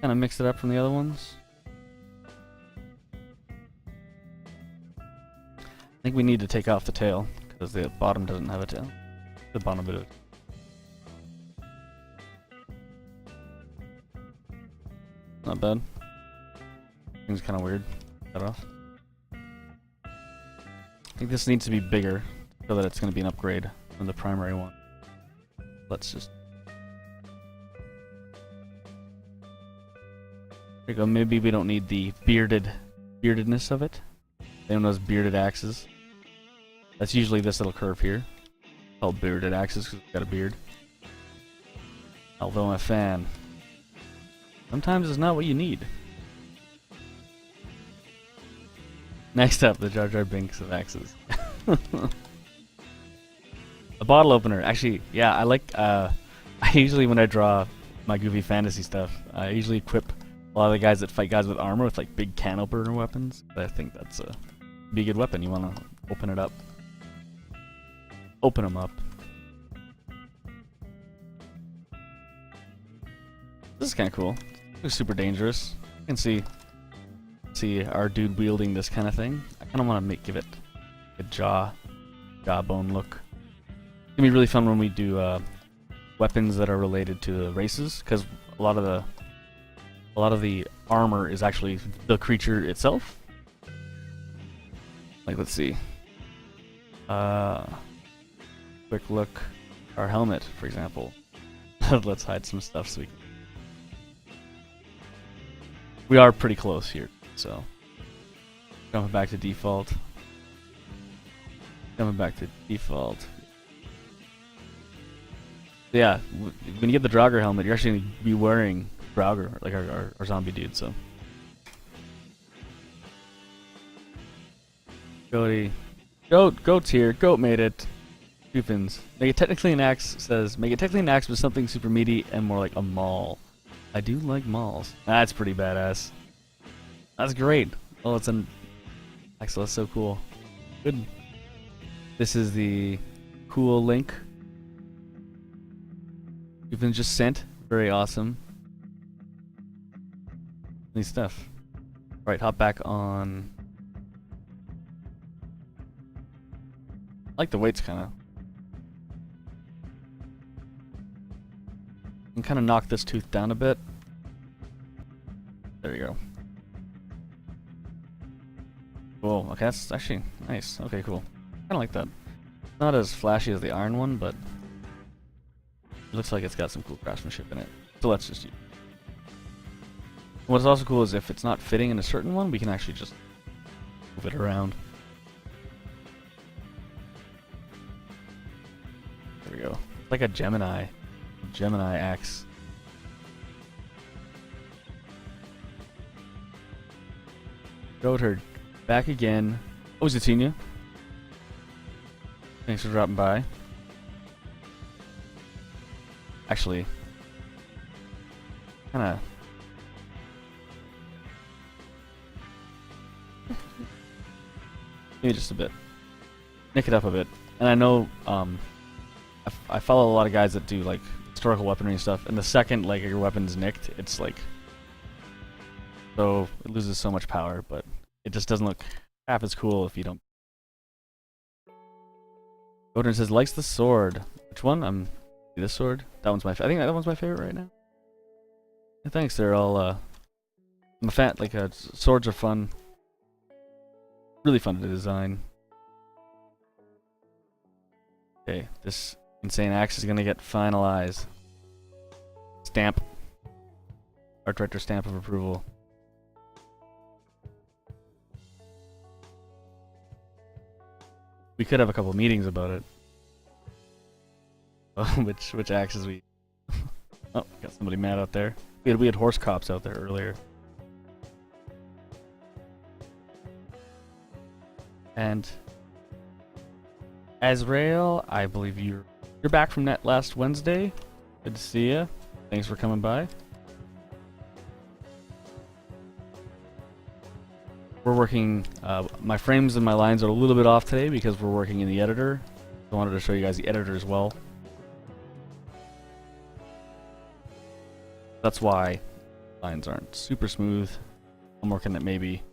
kinda mix it up from the other ones. I think we need to take off the tail, because the bottom doesn't have a tail. The bottom of it. Not bad. Seems kind of weird. Cut off. I think this needs to be bigger, so that it's going to be an upgrade from the primary one. Let's just... There you go. Maybe we don't need the beardedness of it. They don't know those bearded axes. That's usually this little curve here. Called bearded axes because it's got a beard. Although I'm a fan. Sometimes it's not what you need. Next up, the Jar Jar Binks of axes. A bottle opener. Actually, yeah, I like... I usually, when I draw my goofy fantasy stuff, I usually equip a lot of the guys that fight guys with armor with like big can opener weapons. I think that's a be a good weapon. You want to open it up. Open them up. This is kind of cool. It's super dangerous. You can see our dude wielding this kind of thing. I kind of want to give it a jawbone look. It's gonna be really fun when we do weapons that are related to the races, because a lot of the armor is actually the creature itself. Like, let's see. Quick look. Our helmet, for example. Let's hide some stuff so we are pretty close here, so jumping back to default. Yeah, when you get the Draugr helmet, you're actually going to be wearing Draugr, like our zombie dude, so. Goat's here. Goat made it. Two fins. Make it technically an axe says, make it technically an axe with something super meaty and more like a maul. I do like mauls. That's pretty badass. That's great. Oh, it's an axe. That's so cool. Good. This is the cool link. You've been just sent. Very awesome. Neat stuff. Alright, hop back on. I like the weights kind of. And kind of knock this tooth down a bit. There you go. Cool. Okay, that's actually nice. Okay, cool. Kind of like that. Not as flashy as the iron one, but it looks like it's got some cool craftsmanship in it. So let's just use it. What's also cool is if it's not fitting in a certain one, we can actually just move it around. There we go. It's like a Gemini axe. Goat herd back again. Oh, Zetinia. Thanks for dropping by. Actually, kinda maybe just a bit. Nick it up a bit. And I know I follow a lot of guys that do like historical weaponry and stuff, and the second like your weapon's nicked, it's like, so it loses so much power, but it just doesn't look half as cool if you don't. Odin says likes the sword. Which one? This sword. That one's I think that one's my favorite right now. Yeah, thanks. They're all I'm a fan. Like swords are fun. Really fun to design. Okay, this insane axe is gonna get finalized. Stamp. Art director stamp of approval. We could have a couple meetings about it. which axes we... Oh, got somebody mad out there. We had horse cops out there earlier. And Azrael, I believe you're back from that last Wednesday. Good to see you. Thanks for coming by. We're working, my frames and my lines are a little bit off today because we're working in the editor. I wanted to show you guys the editor as well. That's why lines aren't super smooth. I'm working at maybe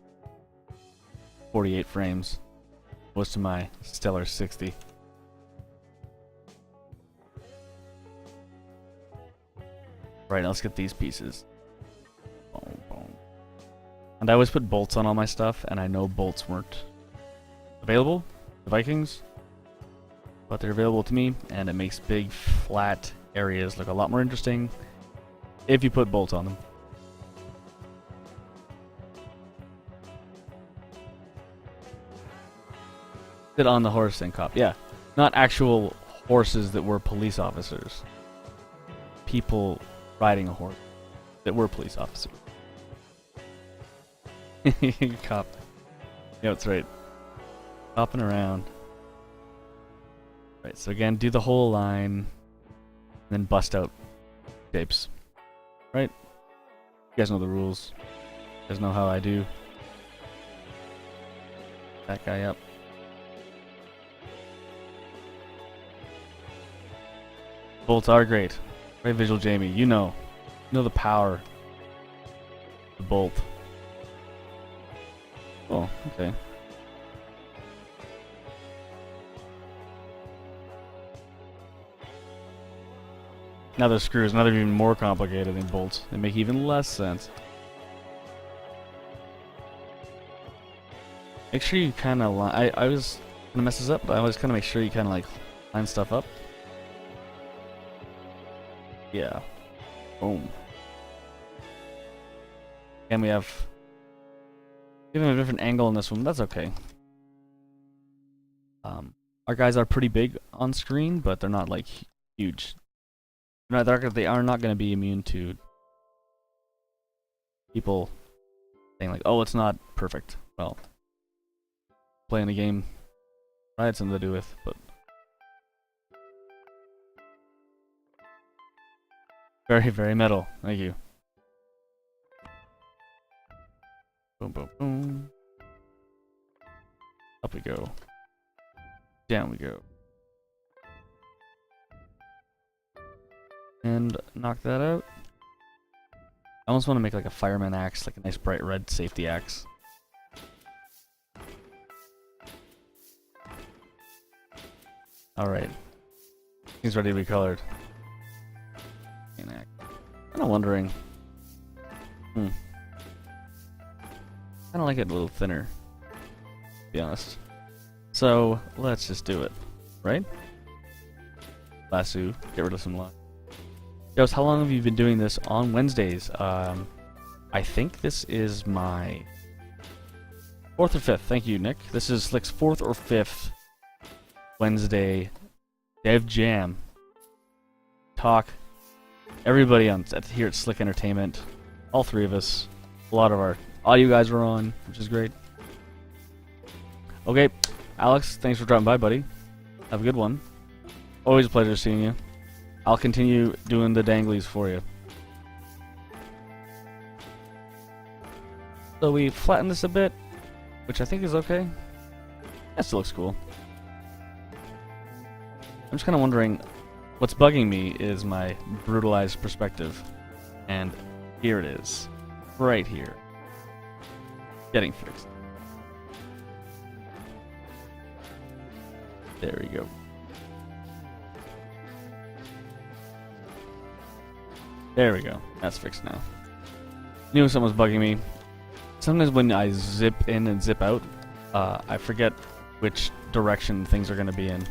48 frames. Most of my stellar 60. Right, now let's get these pieces. Boom, boom. And I always put bolts on all my stuff, and I know bolts weren't available, the Vikings, but they're available to me, and it makes big, flat areas look a lot more interesting if you put bolts on them. Sit on the horse and cop. Yeah, not actual horses that were police officers. People riding a horse that were police officers. Cop. Yeah, that's right. Hopping around. Right, so again, do the whole line, and then bust out shapes. Right? You guys know the rules. You guys know how I do. that guy up. Bolts are great. Right, Visual Jamie. You know the power. The bolt. Oh, okay. Now the screws, now they're even more complicated than bolts. They make even less sense. Make sure you kind of line. I was gonna mess this up, but I always kind of make sure you kind of like line stuff up. Yeah. Boom. And we have even a different angle in this one. That's okay. Our guys are pretty big on screen, but they're not like huge. They are not going to be immune to people saying like, "Oh, it's not perfect." Well, playing a game, I had something to do with, but very, very metal. Thank you. Boom, boom, boom. Up we go. Down we go. And knock that out. I almost want to make like a fireman axe, like a nice bright red safety axe. Alright. He's ready to be colored. Kind of wondering. Kind of like it a little thinner, to be honest. So, let's just do it. Right? Lasso. Get rid of some luck. Jost, how long have you been doing this on Wednesdays? I think this is my 4th or 5th. Thank you, Nick. This is Slick's 4th or 5th Wednesday Dev Jam. Talk. Everybody here at Slick Entertainment. All three of us. A lot of our audio guys were on, which is great. Okay, Alex, thanks for dropping by, buddy. Have a good one. Always a pleasure seeing you. I'll continue doing the danglies for you. So we flattened this a bit, which I think is okay. That still looks cool. I'm just kind of wondering, what's bugging me is my brutalized perspective. And here it is. Right here. Getting fixed. There we go. There we go. That's fixed now. Knew someone was bugging me. Sometimes when I zip in and zip out, I forget which direction things are going to be in.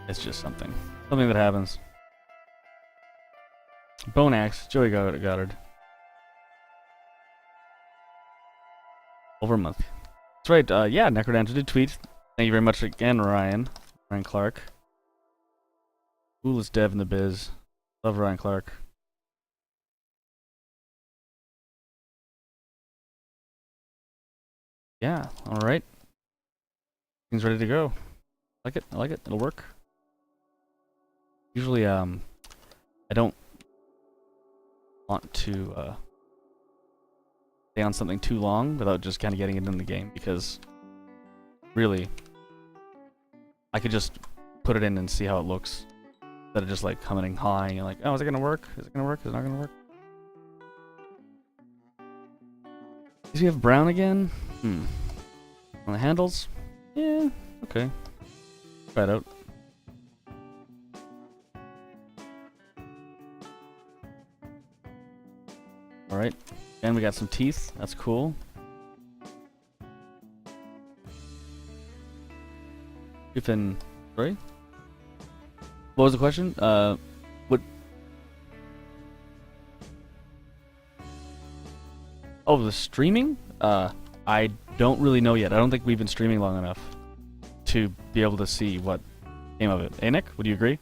It's just something that happens. Bone axe, Joey Goddard. Over a month. That's right. Yeah, Necrodancer did tweet. Thank you very much again, Ryan Clark. Coolest dev in the biz. Love Ryan Clark. Yeah, alright. Things ready to go. I like it. It'll work. Usually, I don't want to stay on something too long without just kind of getting it in the game, because really, I could just put it in and see how it looks. Instead of just like humming high and like, oh, is it gonna work? Is it gonna work? Is it not gonna work? Does he have brown again? On the handles? Yeah, okay. Try it out. Alright. And we got some teeth. That's cool. Griffin. Sorry? What was the question? What? Oh, the streaming? I don't really know yet. I don't think we've been streaming long enough to be able to see what came of it. Hey, Nick, would you agree?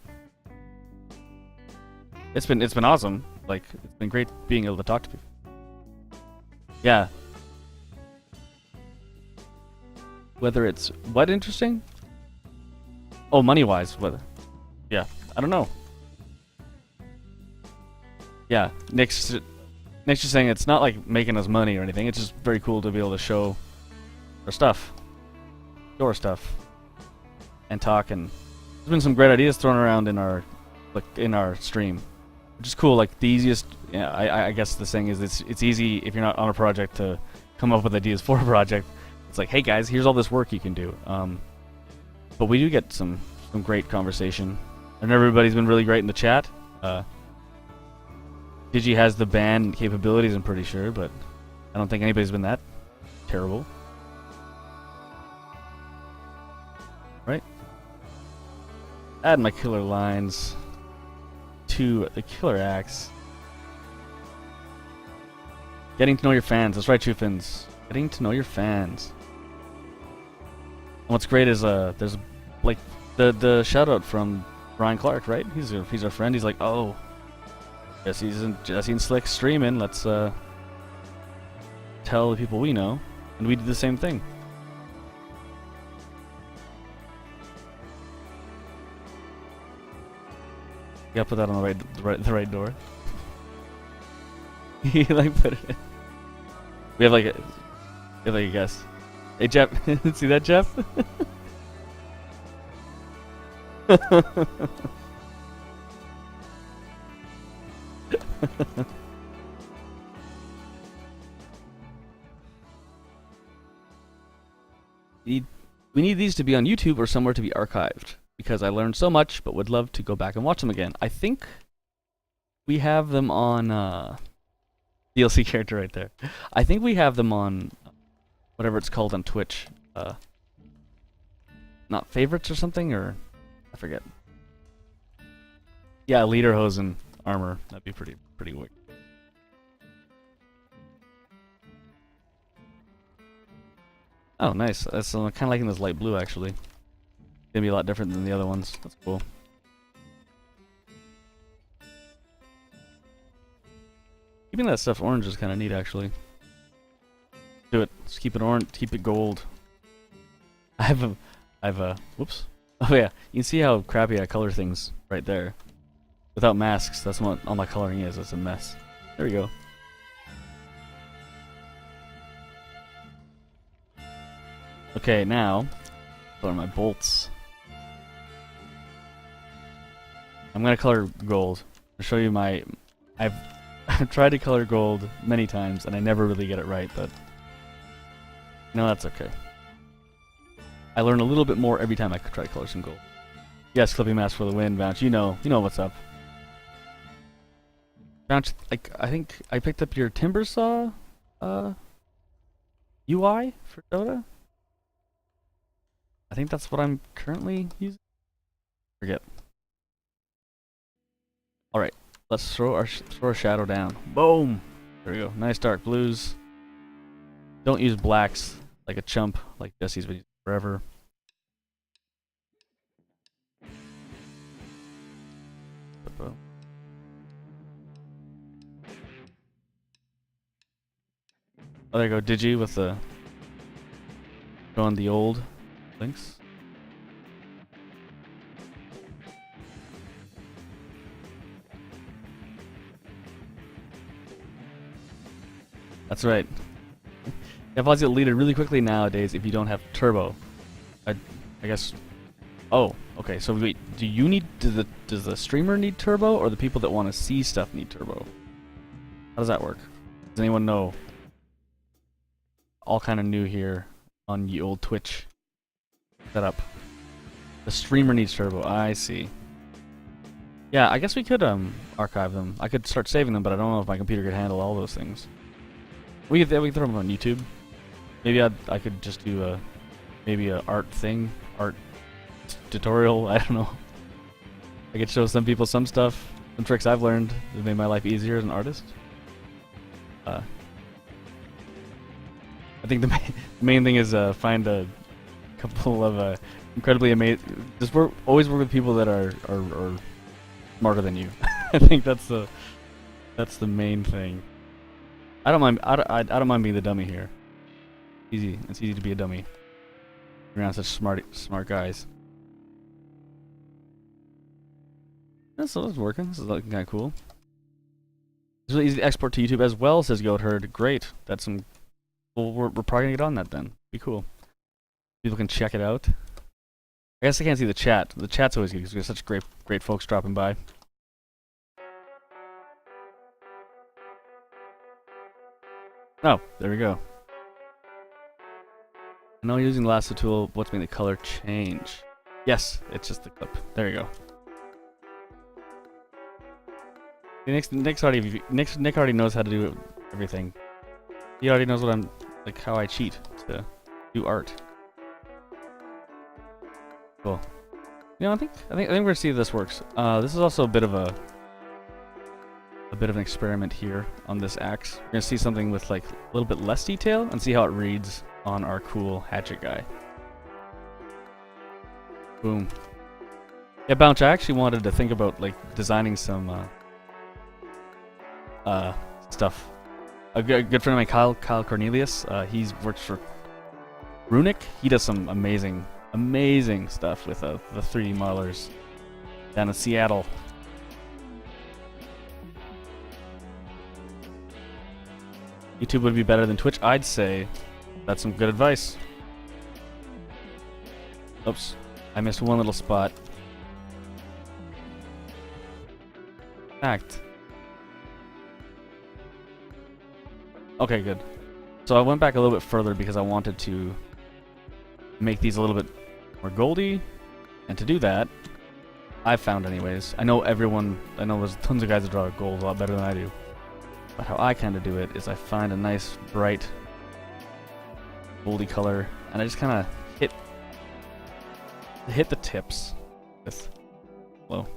It's been awesome. Like, it's been great being able to talk to people. Yeah. Whether it's what interesting? Oh, money-wise, whether. Yeah, I don't know. Yeah, Nick's just saying it's not like making us money or anything. It's just very cool to be able to show our stuff, show our stuff, and talk. And there's been some great ideas thrown around in our stream, which is cool. Like the easiest, yeah, I guess the saying is it's easy if you're not on a project to come up with ideas for a project. It's like, hey guys, here's all this work you can do. But we do get some great conversation, and everybody's been really great in the chat. Digi has the ban capabilities, I'm pretty sure, but I don't think anybody's been that terrible. Right? Add my killer lines to the killer axe. Getting to know your fans. That's right, Chufins. Getting to know your fans. And what's great is there's like the shout out from Brian Clark, right? He's our friend. He's like, oh, Jesse and Slick streaming. Let's tell the people we know, and we did the same thing. You gotta put that on the right door. He like put it in. We have like a guess. Hey Jeff, see that, Jeff? We need these to be on YouTube or somewhere to be archived, because I learned so much but would love to go back and watch them again. I think we have them on DLC character right there. I think we have them on whatever it's called on Twitch. Not favorites or something, or I forget. Yeah, Lederhosen armor. That'd be pretty wicked. Oh, nice. That's kind of liking this light blue, actually. It's gonna be a lot different than the other ones. That's cool. Keeping that stuff orange is kind of neat, actually. Do it. Just keep it orange. Keep it gold. I have a. Whoops. Oh yeah. You can see how crappy I color things right there. Without masks, that's what all my coloring is. It's a mess. There we go. Okay, now color my bolts. I'm gonna color gold. I'll show you my. I've tried to color gold many times and I never really get it right, but no, that's okay. I learn a little bit more every time I try to color some gold. Yes, clipping mask for the win, Bounce. You know what's up. Bounce, like I think I picked up your timber saw UI for Dota. I think that's what I'm currently using. Forget. All right, let's throw a shadow down. Boom. There we go. Nice dark blues. Don't use blacks like a chump, like Jesse's been using forever. Oh, there you go, Digi with the going the old links. That's right. You have to get leader really quickly nowadays if you don't have turbo. I guess. Oh, okay. So wait, does the streamer need turbo, or the people that want to see stuff need turbo? How does that work? Does anyone know? All kind of new here on the old Twitch setup. The streamer needs turbo. I see. Yeah, I guess we could archive them. I could start saving them, but I don't know if my computer could handle all those things. We could throw them on YouTube. Maybe I could just do maybe a art tutorial. I don't know. I could show some people some stuff, some tricks I've learned that made my life easier as an artist. I think the main thing is find a couple of incredibly amazing. Just always work with people that are smarter than you. I think that's the main thing. I don't mind. I don't mind being the dummy here. Easy. It's easy to be a dummy. You're around such smart guys. That's working. This is looking kind of cool. It's really easy to export to YouTube as well, says Goat Herd. Great. That's some. Well, we're probably gonna get on that then. Be cool. People can check it out. I guess I can't see the chat. The chat's always good because we have such great folks dropping by. Oh, there we go. I know using the lasso tool, what's making the color change? Yes, it's just the clip. There you go. Nick already knows how to do everything. He already knows what I'm like, how I cheat to do art. Cool. You know, I think we're gonna see if this works. This is also a bit of an experiment here on this axe. We're gonna see something with like a little bit less detail and see how it reads on our cool hatchet guy. Boom. Yeah, Bounce, I actually wanted to think about like designing some stuff. A good friend of mine, Kyle Cornelius, he's works for Runic. He does some amazing stuff with the 3D modelers down in Seattle. YouTube would be better than Twitch, I'd say. That's some good advice. Oops, I missed one little spot. Fact. Okay, good. So I went back a little bit further because I wanted to make these a little bit more goldy, and to do that, I've found anyways. I know there's tons of guys that draw gold a lot better than I do. But how I kind of do it is I find a nice bright goldy color, and I just kind of hit the tips with glow,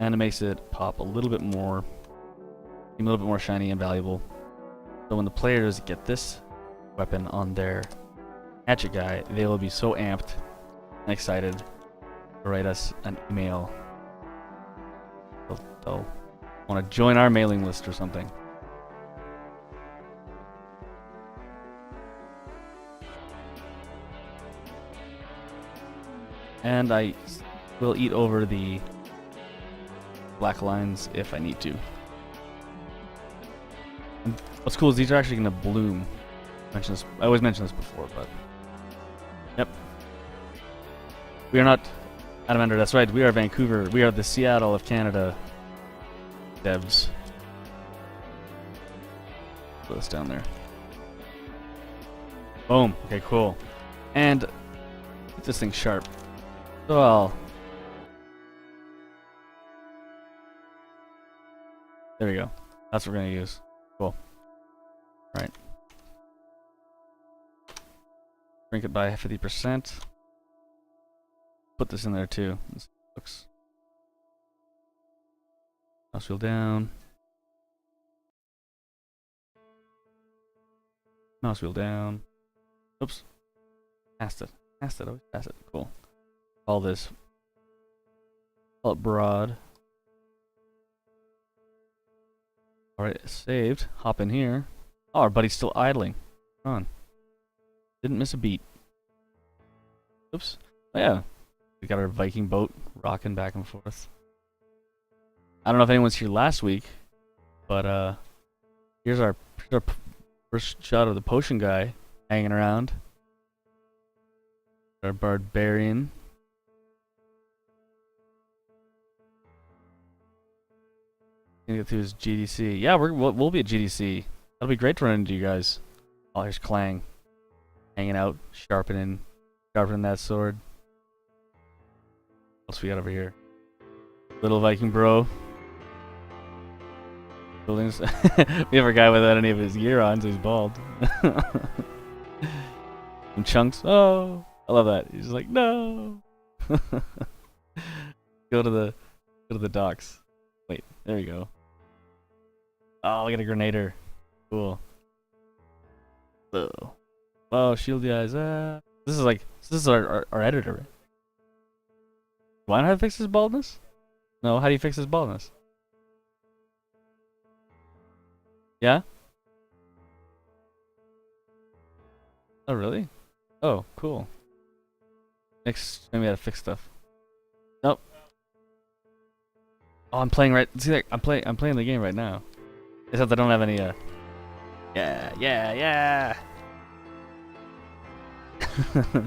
and it makes it pop a little bit more, seem a little bit more shiny and valuable. So when the players get this weapon on their hatchet guy, they will be so amped and excited to write us an email. They'll want to join our mailing list or something. And I will eat over the black lines if I need to. And what's cool is these are actually going to bloom. I always mention this before, but yep. We are not Adamander, that's right. We are Vancouver. We are the Seattle of Canada devs. Put this down there. Boom. Okay, cool. And keep this thing sharp. So there we go. That's what we're gonna use. Cool. Alright. Shrink it by 50%. Put this in there too. This looks. Mouse wheel down. Mouse wheel down. Oops. Past it. Always past it. Cool. Call this. Call it broad. Alright, saved. Hop in here. Oh, our buddy's still idling. Come on. Didn't miss a beat. Oops. Oh, yeah. We got our Viking boat rocking back and forth. I don't know if anyone's here last week, but here's our first shot of the potion guy hanging around. Our barbarian. Gonna get through his GDC. Yeah, we'll be at GDC. That'll be great to run into you guys. Oh, here's Clang, hanging out, sharpening that sword. What else we got over here? Little Viking bro. Buildings. We have a guy without any of his gear on, so he's bald. Some chunks. Oh, I love that. He's like, no. Go to the docks. Wait, there you go. Oh, look at a grenader. Cool. Oh, shield the eyes. This is our editor, right? Do I know how to fix his baldness? No, how do you fix his baldness? Yeah? Oh, really? Oh, cool. Next, maybe how to fix stuff. Nope. Oh, I'm playing right. See, like, I'm playing the game right now. Except I don't have any. Yeah.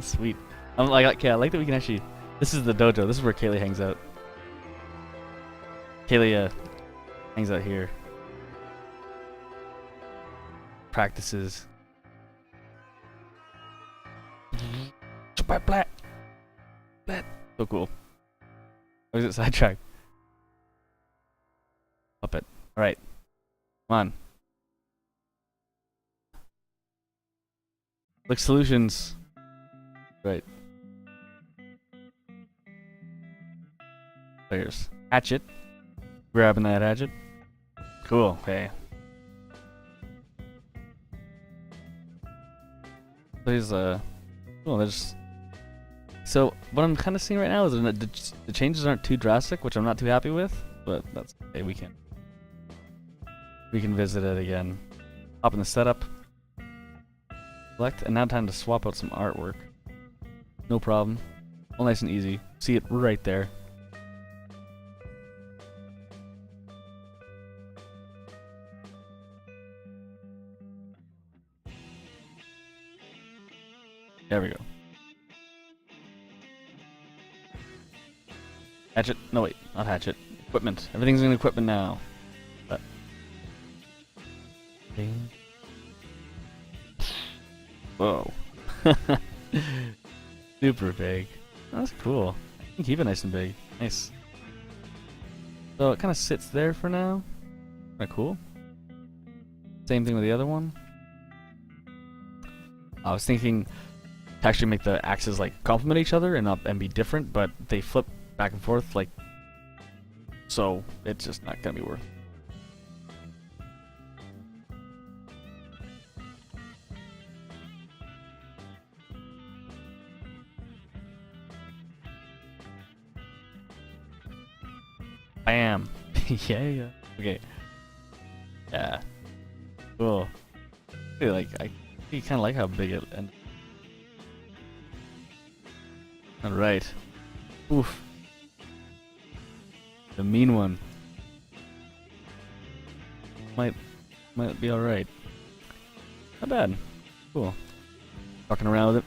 Sweet. I'm like, okay, I like that we can actually. This is the dojo. This is where Kaylee hangs out. Kaylee hangs out here. Practices. So cool. Or is it sidetracked? Up it. Alright. Come on. Look, solutions. Right. Players. Hatchet. Grabbing that hatchet. Cool. Okay. There's well, there's. So what I'm kind of seeing right now is that the changes aren't too drastic, which I'm not too happy with. But that's okay. We can visit it again. Hop in the setup. Select, and now time to swap out some artwork. No problem. All nice and easy. See it right there. There we go. Hatchet? No wait, not hatchet. Equipment. Everything's in equipment now. But whoa. Super big. Oh, that's cool. You can keep it nice and big. Nice. So it kind of sits there for now. Kinda cool. Same thing with the other one. I was thinking to actually make the axes like complement each other and be different, but they flip back and forth like so it's just not gonna be worth it. Bam. Yeah. Okay. Yeah. Cool. I kind of like how big it and. All right. Oof. The mean one. Might be all right. Not bad. Cool. Walking around with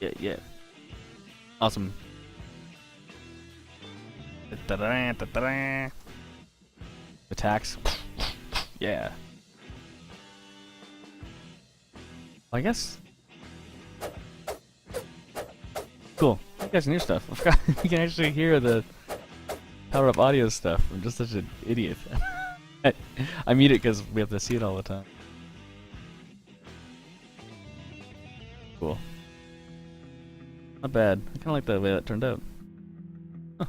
it. Yeah. Awesome. Attacks. Yeah. I guess. Cool. You guys can hear stuff. I forgot you can actually hear the power up audio stuff. I'm just such an idiot. I mute it because we have to see it all the time. Cool. Not bad. I kind of like the way that turned out. Huh.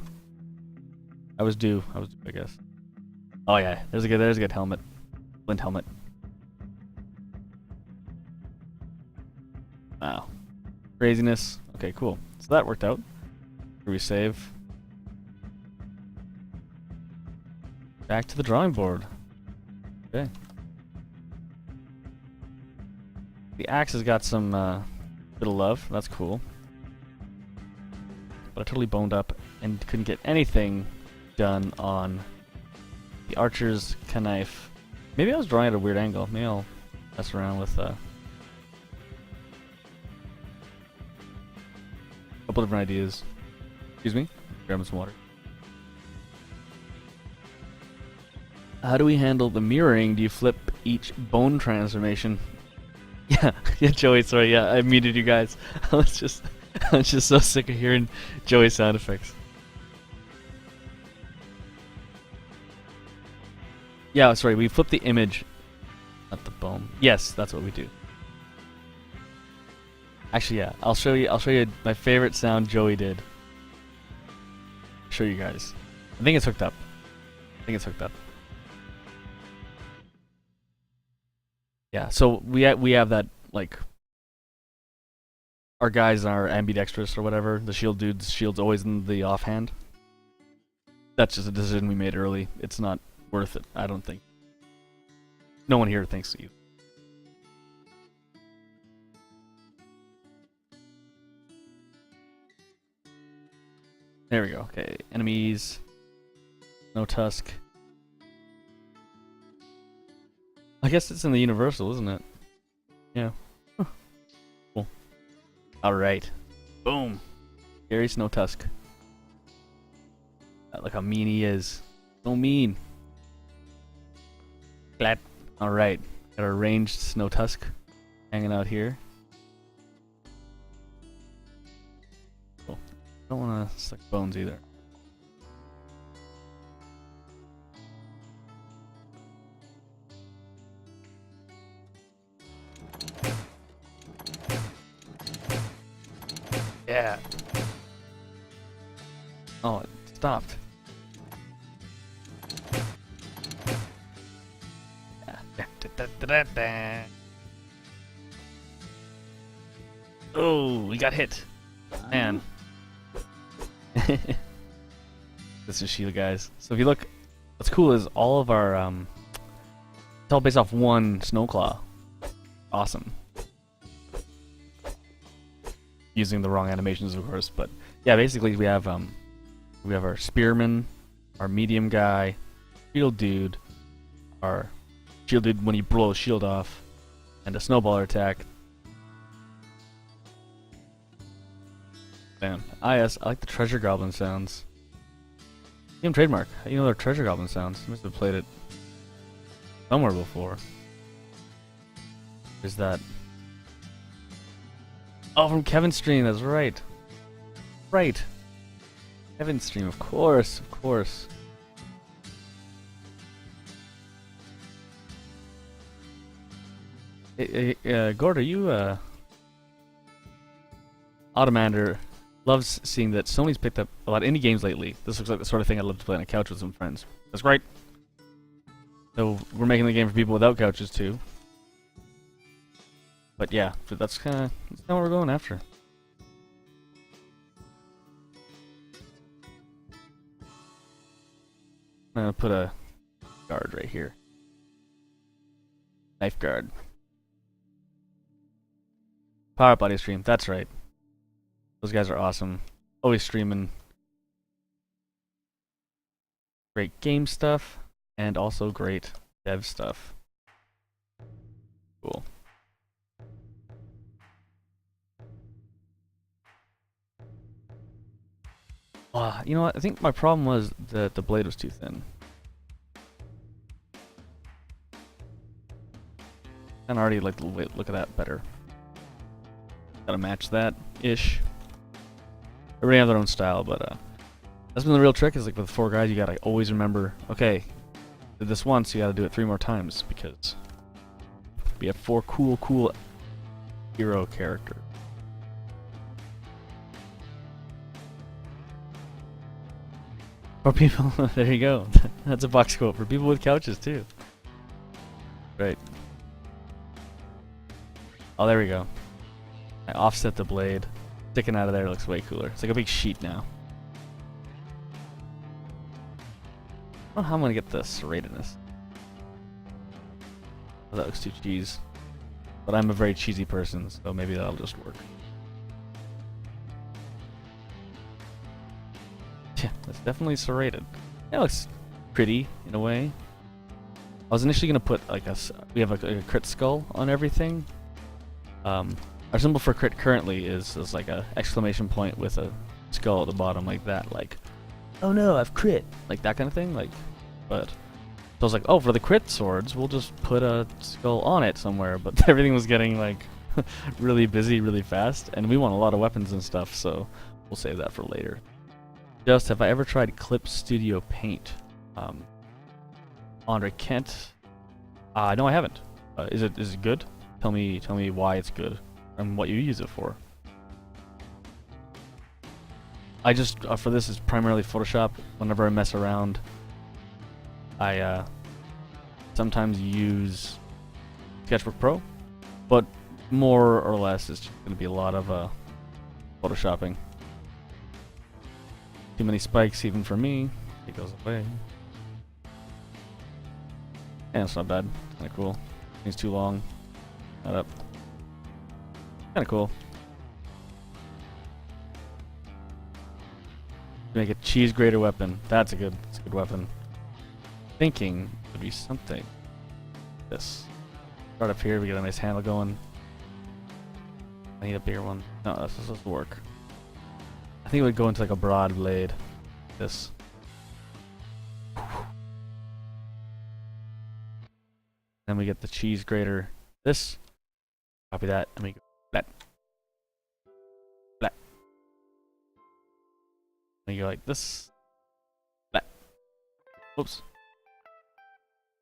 I was due, I guess. Oh yeah, there's a good helmet. Flint helmet. Wow. Craziness. Okay, cool. So that worked out. Here we save. Back to the drawing board. Okay. The axe has got some bit of love. That's cool. But I totally boned up and couldn't get anything done on the archer's knife. Maybe I was drawing at a weird angle. Maybe I'll mess around with a couple different ideas. Excuse me. Grabbing some water. How do we handle the mirroring? Do you flip each bone transformation? Yeah, Joey. Sorry, yeah, I muted you guys. I was just so sick of hearing Joey sound effects. Yeah, sorry. We flip the image, not the bone. Yes, that's what we do. Actually, yeah, I'll show you my favorite sound Joey did. Show you guys. I think it's hooked up. Yeah, so we have that, like, our guys are ambidextrous or whatever. The shield dude's shield's always in the offhand. That's just a decision we made early. It's not worth it, I don't think. No one here thinks so. There we go. Okay, enemies. No tusk. I guess it's in the universal, isn't it? Yeah. Huh. Cool. Alright. Boom. Scary Snow Tusk. Look how mean he is. So mean. Glad. Alright. Got a ranged Snow Tusk hanging out here. Cool. Don't want to suck bones either. Yeah. Oh, it stopped. Oh, we got hit. Man. This is Sheila, guys. So if you look, what's cool is all of our, it's all based off one Snowclaw. Awesome. Using the wrong animations, of course, but yeah, basically we have our spearman, our medium guy, shield dude, our shield dude when you blow a shield off, and a snowballer attack. Man, I like the treasure goblin sounds. Game trademark. How do you know they're treasure goblin sounds? You must have played it somewhere before. There's that. Oh, from Kevin's stream, that's right. Right. Kevin's stream, of course, of course. Gord, are you, Automander loves seeing that Sony's picked up a lot of indie games lately. This looks like the sort of thing I'd love to play on a couch with some friends. That's great. So, we're making the game for people without couches, too. But yeah, that's kind of what we're going after. I'm gonna put a guard right here. Knife guard. Power Up Audio Stream, that's right. Those guys are awesome. Always streaming great game stuff and also great dev stuff. Cool. You know what? I think my problem was that the blade was too thin. And already like look at that better. Gotta match that ish. Everybody have their own style, but that's been the real trick. Is like with 4 guys, you gotta always remember. Okay, did this once, you gotta do it 3 more times because we have 4 cool hero characters. For people, there you go. That's a box quote for people with couches too. Right. Oh, there we go. I offset the blade. Sticking out of there looks way cooler. It's like a big sheet now. I don't know how I'm gonna get the serratedness. Oh, that looks too cheese. But I'm a very cheesy person, so maybe that'll just work. Yeah, that's definitely serrated. It looks pretty in a way. I was initially gonna put like we have a crit skull on everything. Our symbol for crit currently is like a exclamation point with a skull at the bottom like that, like, oh no, I've crit, like that kind of thing. Like, but so I was like, oh, for the crit swords, we'll just put a skull on it somewhere. But everything was getting like really busy, really fast, and we want a lot of weapons and stuff, so we'll save that for later. Just, have I ever tried Clip Studio Paint? Andre Kent. No, I haven't. Is it good? Tell me why it's good and what you use it for. I just for this is primarily Photoshop. Whenever I mess around, I sometimes use Sketchbook Pro, but more or less it's just going to be a lot of photoshopping. Too many spikes even for me. It goes away. Yeah, it's not bad. Kind of cool. It's too long. Not up. Kind of cool. Make a cheese grater weapon. That's a good weapon. Thinking would be something. This. Start up here. We get a nice handle going. I need a bigger one. No, this will work. I think it would go into like a broad blade. This. Then we get the cheese grater. This. Copy that, and we go flat. Flat. And you go like this. Flat. Oops.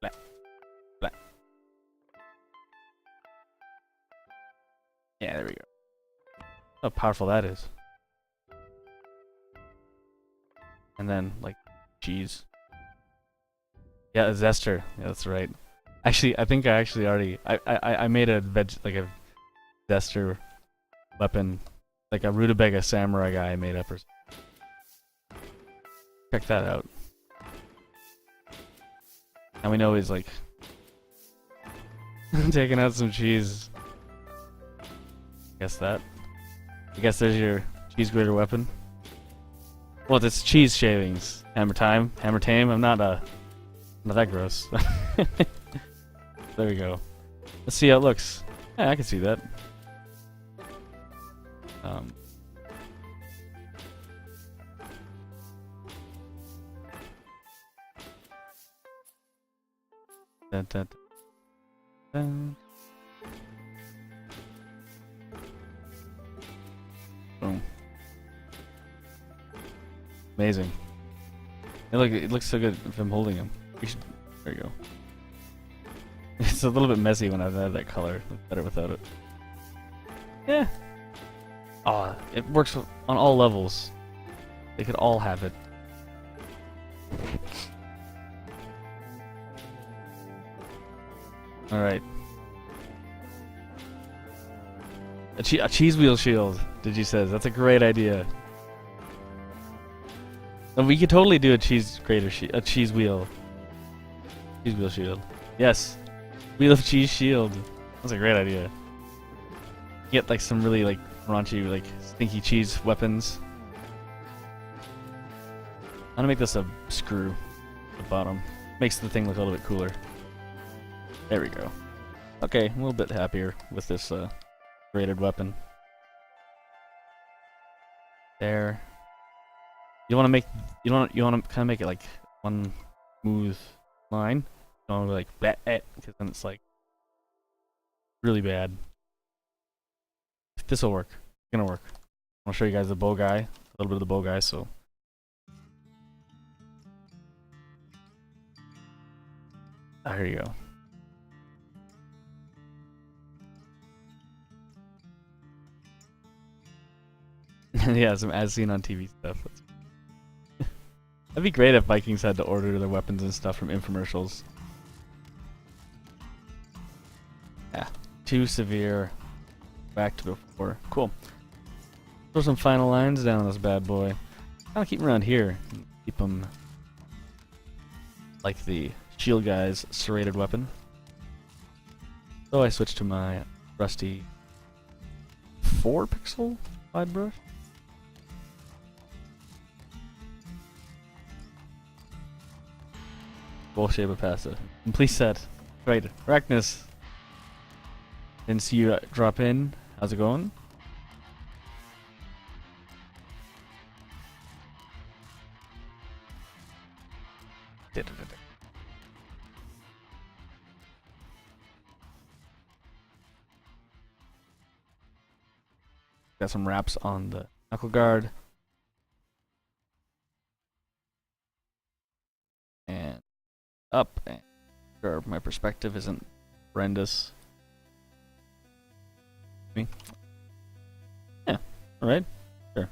Flat. Flat. Yeah, there we go. How powerful that is. And then, like, cheese. Yeah, a zester. Yeah, that's right. Actually, I think I actually already... I made a a zester weapon. Like a rutabaga samurai guy I made up or something. Check that out. And we know he's, like... taking out some cheese. Guess that. I guess there's your cheese grater weapon. Well, it's cheese shavings. Hammer time. Hammer tame. I'm not that gross. There we go. Let's see how it looks. Yeah, I can see that. Dun, dun, dun. Boom. Amazing. It looks so good if I'm holding him. There you go. It's a little bit messy when I have that color. Looks better without it. Yeah. Oh, it works on all levels. They could all have it. Alright. A cheese wheel shield, Digi says. That's a great idea. And we could totally do a cheese grater a cheese wheel. Cheese wheel shield. Yes. Wheel of cheese shield. That's a great idea. Get like some really like raunchy, like stinky cheese weapons. I'm gonna make this a screw at the bottom. Makes the thing look a little bit cooler. There we go. Okay, a little bit happier with this graded weapon. There. You want to make you want to kind of make it like one smooth line. You don't want to be like because then it's like really bad. This will work. It's gonna work. I'll show you guys the bow guy, a little bit of the bow guy. So here you go. Yeah, some as seen on TV stuff. That'd be great if Vikings had to order their weapons and stuff from infomercials. Yeah, too severe. Back to before. Cool. Throw some final lines down on this bad boy. Kind of keep them around here. Keep them like the shield guy's serrated weapon. So I switch to my rusty 4-pixel wide brush. Bowl shape of pasta. Complete set. Right, Arachnus. Didn't see you drop in. How's it going? Got some wraps on the knuckle guard. And up, and sure my perspective isn't horrendous. Me? Yeah, alright, sure.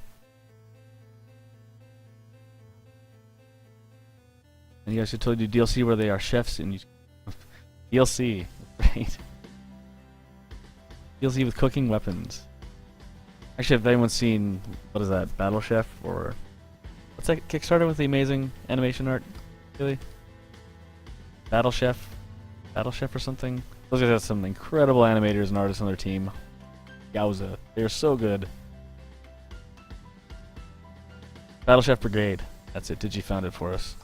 And you guys should totally do DLC where they are chefs and you DLC, right? DLC with cooking weapons. Actually, if anyone's seen, what is that, Battle Chef, or what's that Kickstarter with the amazing animation art, really? Battle Chef or something? Those guys have some incredible animators and artists on their team. Yowza, they're so good. Battle Chef Brigade, that's it, Digi found it for us.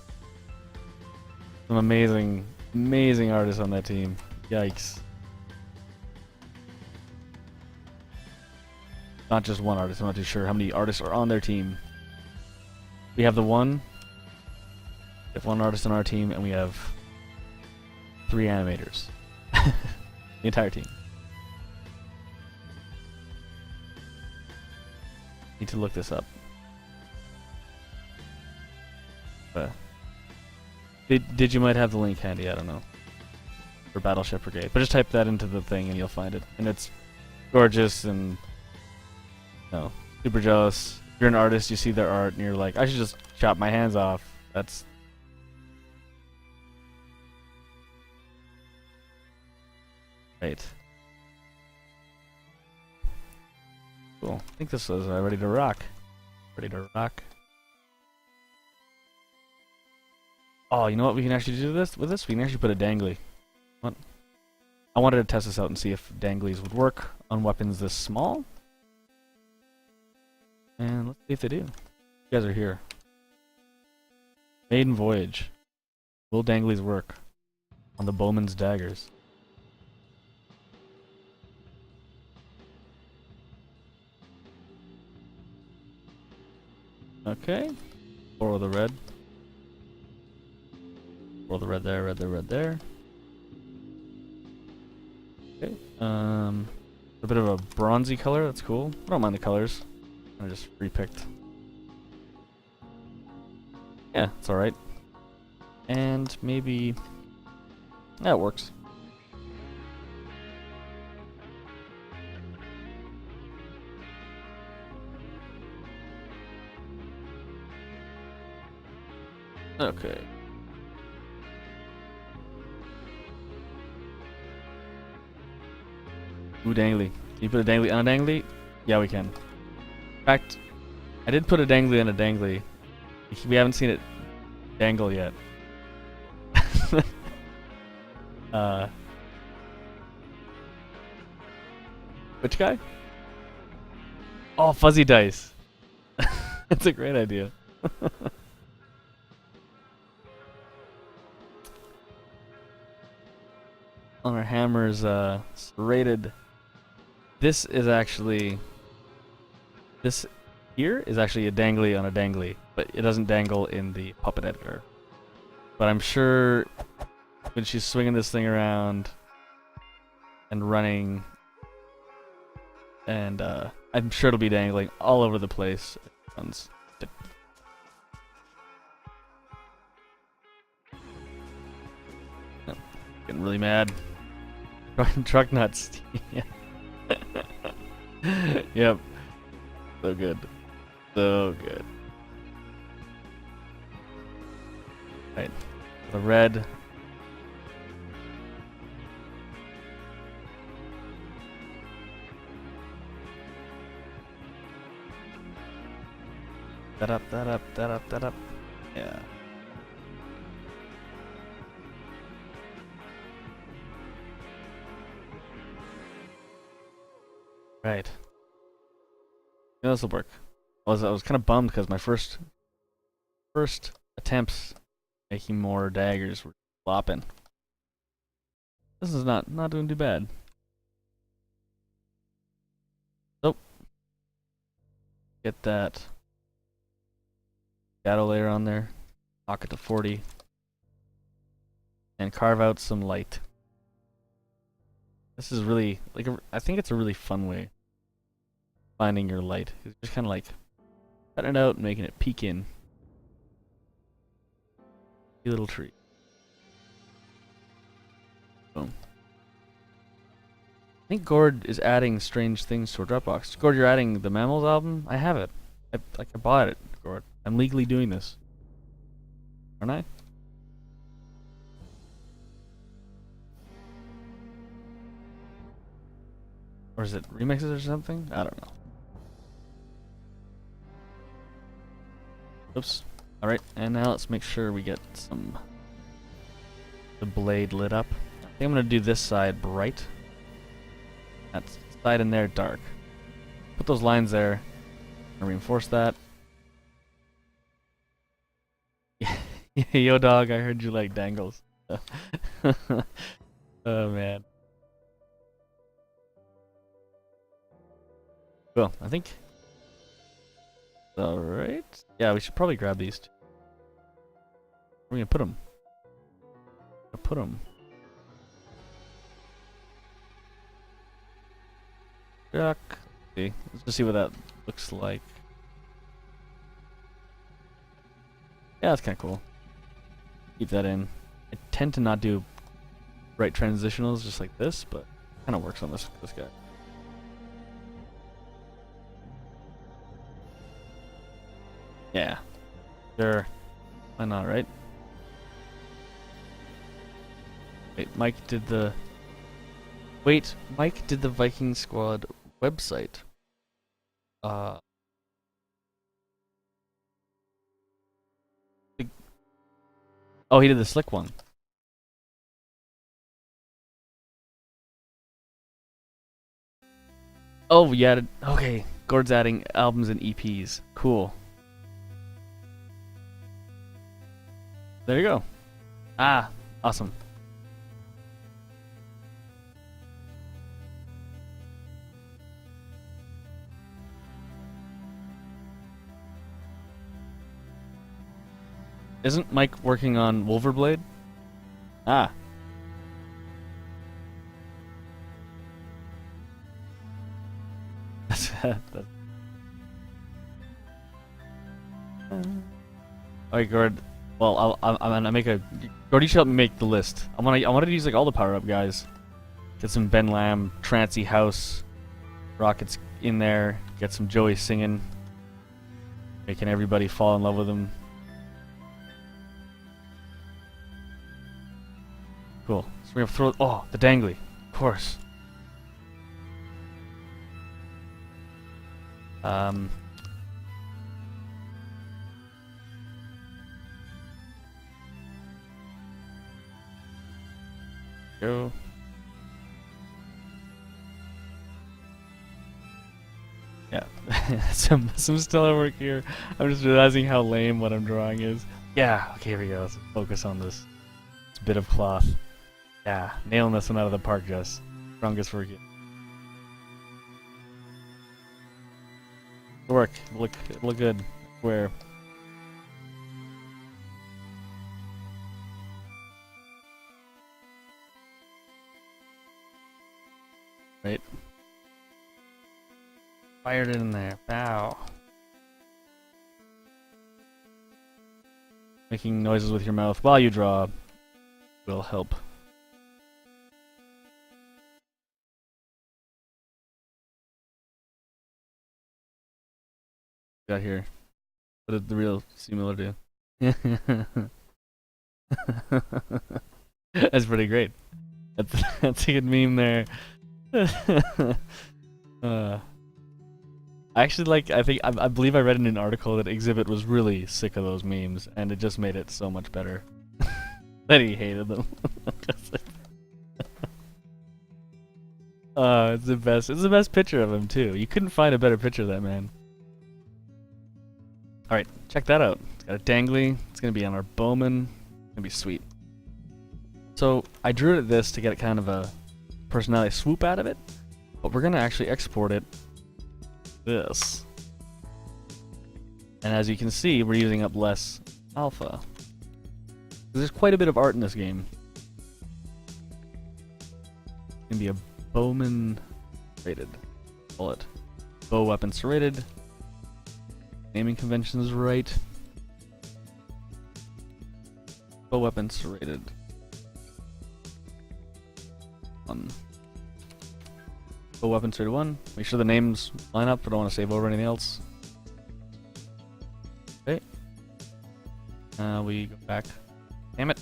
Some amazing, amazing artists on that team. Yikes. Not just one artist. I'm not too sure how many artists are on their team. We have the one. We have one artist on our team, and we have 3 animators. The entire team. Need to look this up. Did you might have the link handy? I don't know. For Battleship Brigade, but just type that into the thing and you'll find it. And it's gorgeous and super jealous. If you're an artist, you see their art and you're like, I should just chop my hands off. That's right. Cool. I think this was ready to rock. Ready to rock. Oh, you know what we can actually do with this? We can actually put a dangly. What? I wanted to test this out and see if danglies would work on weapons this small. And let's see if they do. You guys are here. Maiden voyage. Will danglies work on the bowman's daggers? Okay. Or the red. Or the red there, red there, red there. Okay. A bit of a bronzy color. That's cool. I don't mind the colors. I just re-picked. Yeah, it's all right. And maybe that works. Okay. Ooh, dangly. Can you put a dangly on a dangly? Yeah, we can. In fact, I did put a dangly on a dangly. We haven't seen it dangle yet. Which guy? Oh, fuzzy dice. That's a great idea. On our hammers, rated. This here is actually a dangly on a dangly, but it doesn't dangle in the puppet editor. But I'm sure when she's swinging this thing around and running, and I'm sure it'll be dangling all over the place. Getting really mad. Truck nuts. Yep. So good. So good. Right. The red. That up, that up, that up, that up. Yeah. Right. Yeah, this will work. I was kind of bummed because my first attempts making more daggers were flopping. This is not doing too bad. Nope. Get that shadow layer on there. Knock it to 40. And carve out some light. This is really, like, I think it's a really fun way of finding your light. It's just kind of like cutting it out and making it peek in. A little tree. Boom. I think Gord is adding strange things to our Dropbox. Gord, you're adding the Mammals album? I have it. I bought it, Gord. I'm legally doing this. Aren't I? Or is it remixes or something? I don't know. Oops. Alright, and now let's make sure we get the blade lit up. I think I'm gonna do this side bright. That side in there dark. Put those lines there. And reinforce that. Yo dog, I heard you like dangles. Oh man. Cool. I think. All right. Yeah, we should probably grab these two. Where are we gonna put them? Put them. Yuck. See. Let's just see what that looks like. Yeah, that's kind of cool. Keep that in. I tend to not do right transitionals just like this, but kind of works on this guy. Yeah. Sure. Why not, right? Wait, Mike did the Viking Squad website. Oh, he did the slick one. Oh, yeah. Okay. Gord's adding albums and EPs. Cool. There you go. Ah, awesome. Isn't Mike working on Wolverblade? Ah. Alright, Gord. Well, I'm gonna make a. Gord, you should help me make the list. I wanted to use like all the power up guys. Get some Ben Lamb, Trancy House, Rockets in there. Get some Joey singing, making everybody fall in love with him. Cool. So we're gonna throw. Oh, the dangly, of course. Go. Yeah, some stellar work here. I'm just realizing how lame what I'm drawing is. Yeah, okay, here we go. Let's focus on this bit of cloth. Yeah, nailing this one out of the park, Jess. Strongest work yet. Good work. Look good. Where? Right. Fired it in there. Bow. Making noises with your mouth while you draw will help. Got here. What did the real Simula do? That's pretty great. That's a good meme there. Actually, like, I believe I read in an article that Exhibit was really sick of those memes, and it just made it so much better. That he hated them. It's the best. It's the best picture of him too. You couldn't find a better picture of that man. All right, check that out. It's got a dangly. It's gonna be on our Bowman. It's gonna be sweet. So I drew it this to get kind of a personality swoop out of it, but we're gonna actually export it this. And as you can see, we're using up less alpha. There's quite a bit of art in this game. It's gonna be a Bowman rated bullet. Bow weapon serrated. Naming conventions right. Bow weapon serrated. Bow weapon serrated 1. Make sure the names line up. I don't want to save over anything else. Okay. We go back. Damn it.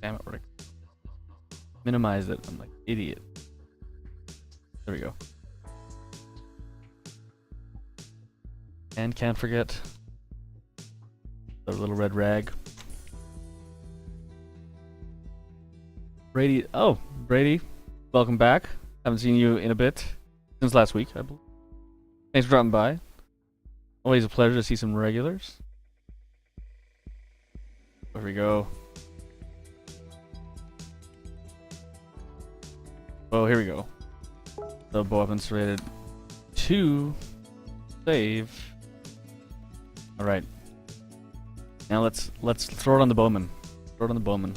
Damn it, Rick. Minimize it. I'm like idiot. There we go. And can't forget the little red rag. Brady. Oh, Brady. Welcome back. Haven't seen you in a bit. Since last week, I believe. Thanks for dropping by. Always a pleasure to see some regulars. There we go. Oh, here we go. The bow weapon's rated 2. Save. All right. Now let's throw it on the bowman. Throw it on the bowman.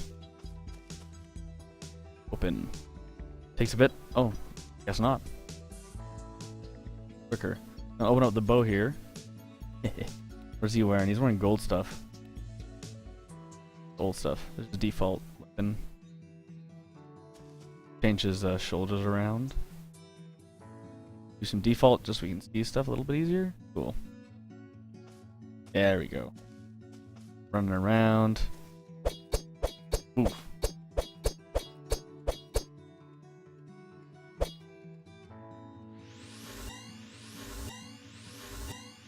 Open. Takes a bit. Oh, guess not. Quicker. Now open up the bow here. What's he wearing? He's wearing gold stuff. Gold stuff. There's the default weapon. Change his shoulders around. Do some default just so we can see stuff a little bit easier. Cool. There we go. Running around. Oof.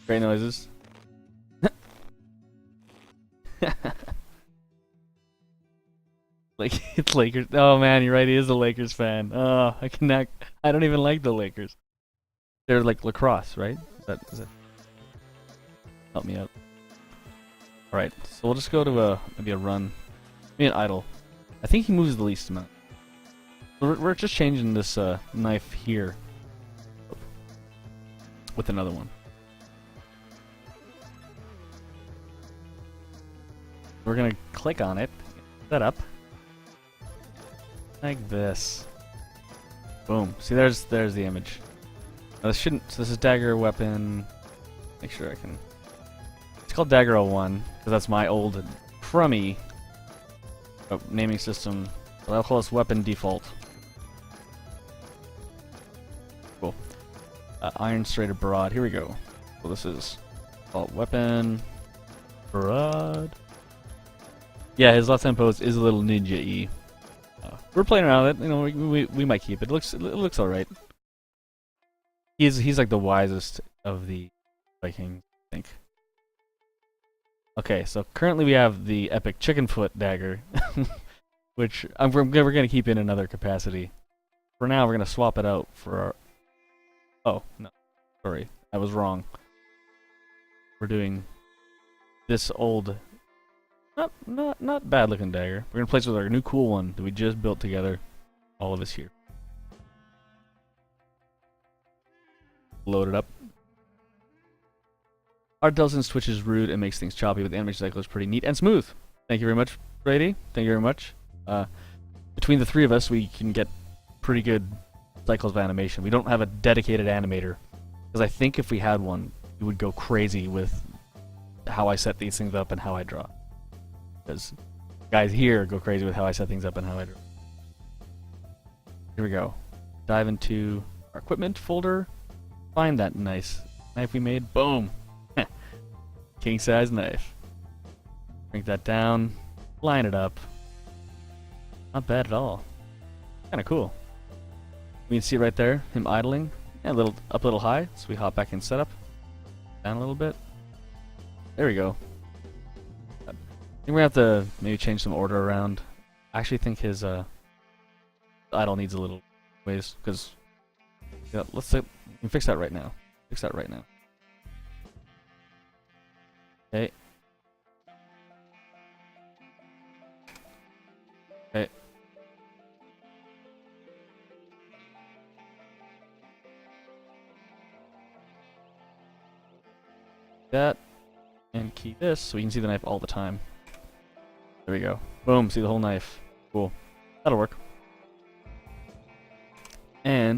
Great noises. Like it's Lakers. Oh man, you're right. He is a Lakers fan. Oh, I cannot. I don't even like the Lakers. They're like lacrosse, right? Is that? Help me out. All right, so we'll just go to maybe a run, maybe an idle. I think he moves the least amount. We're just changing this knife here with another one. We're gonna click on it, set up, like this. Boom. See, there's the image. Now this shouldn't. So this is dagger weapon. Make sure I can. It's called Dagger 01 because that's my old crummy naming system. So I'll call this weapon default. Cool. Iron Strider Broad. Here we go. So this is called weapon broad. Yeah, his left hand pose is a little ninja-y. We're playing around with it. You know, we might keep it. It looks all right. He's like the wisest of the Vikings, I think. Okay, so currently we have the epic chicken foot dagger, which we're gonna keep in another capacity. For now, we're gonna swap it out for our. Oh no, sorry, I was wrong. We're doing this old. Not bad looking dagger. We're gonna place it with our new cool one that we just built together. All of us here. Load it up. Our Delson's Twitch is rude and makes things choppy, but the animation cycle is pretty neat and smooth. Thank you very much, Brady. Thank you very much. Between the three of us, we can get pretty good cycles of animation. We don't have a dedicated animator, because I think if we had one, we would go crazy with how I set these things up and how I draw. Because guys here go crazy with how I set things up and how I draw. Here we go. Dive into our equipment folder. Find that nice knife we made. Boom. King size knife. Bring that down. Line it up. Not bad at all. Kind of cool. We can see right there him idling. Yeah, a little up, a little high. So we hop back in setup. Down a little bit. There we go. I think we have to maybe change some order around. I actually think his idle needs a little ways because yeah, let's say we can fix that right now. Fix that right now. Okay. Okay. That and key this so we can see the knife all the time. There we go. Boom, see the whole knife. Cool. That'll work. And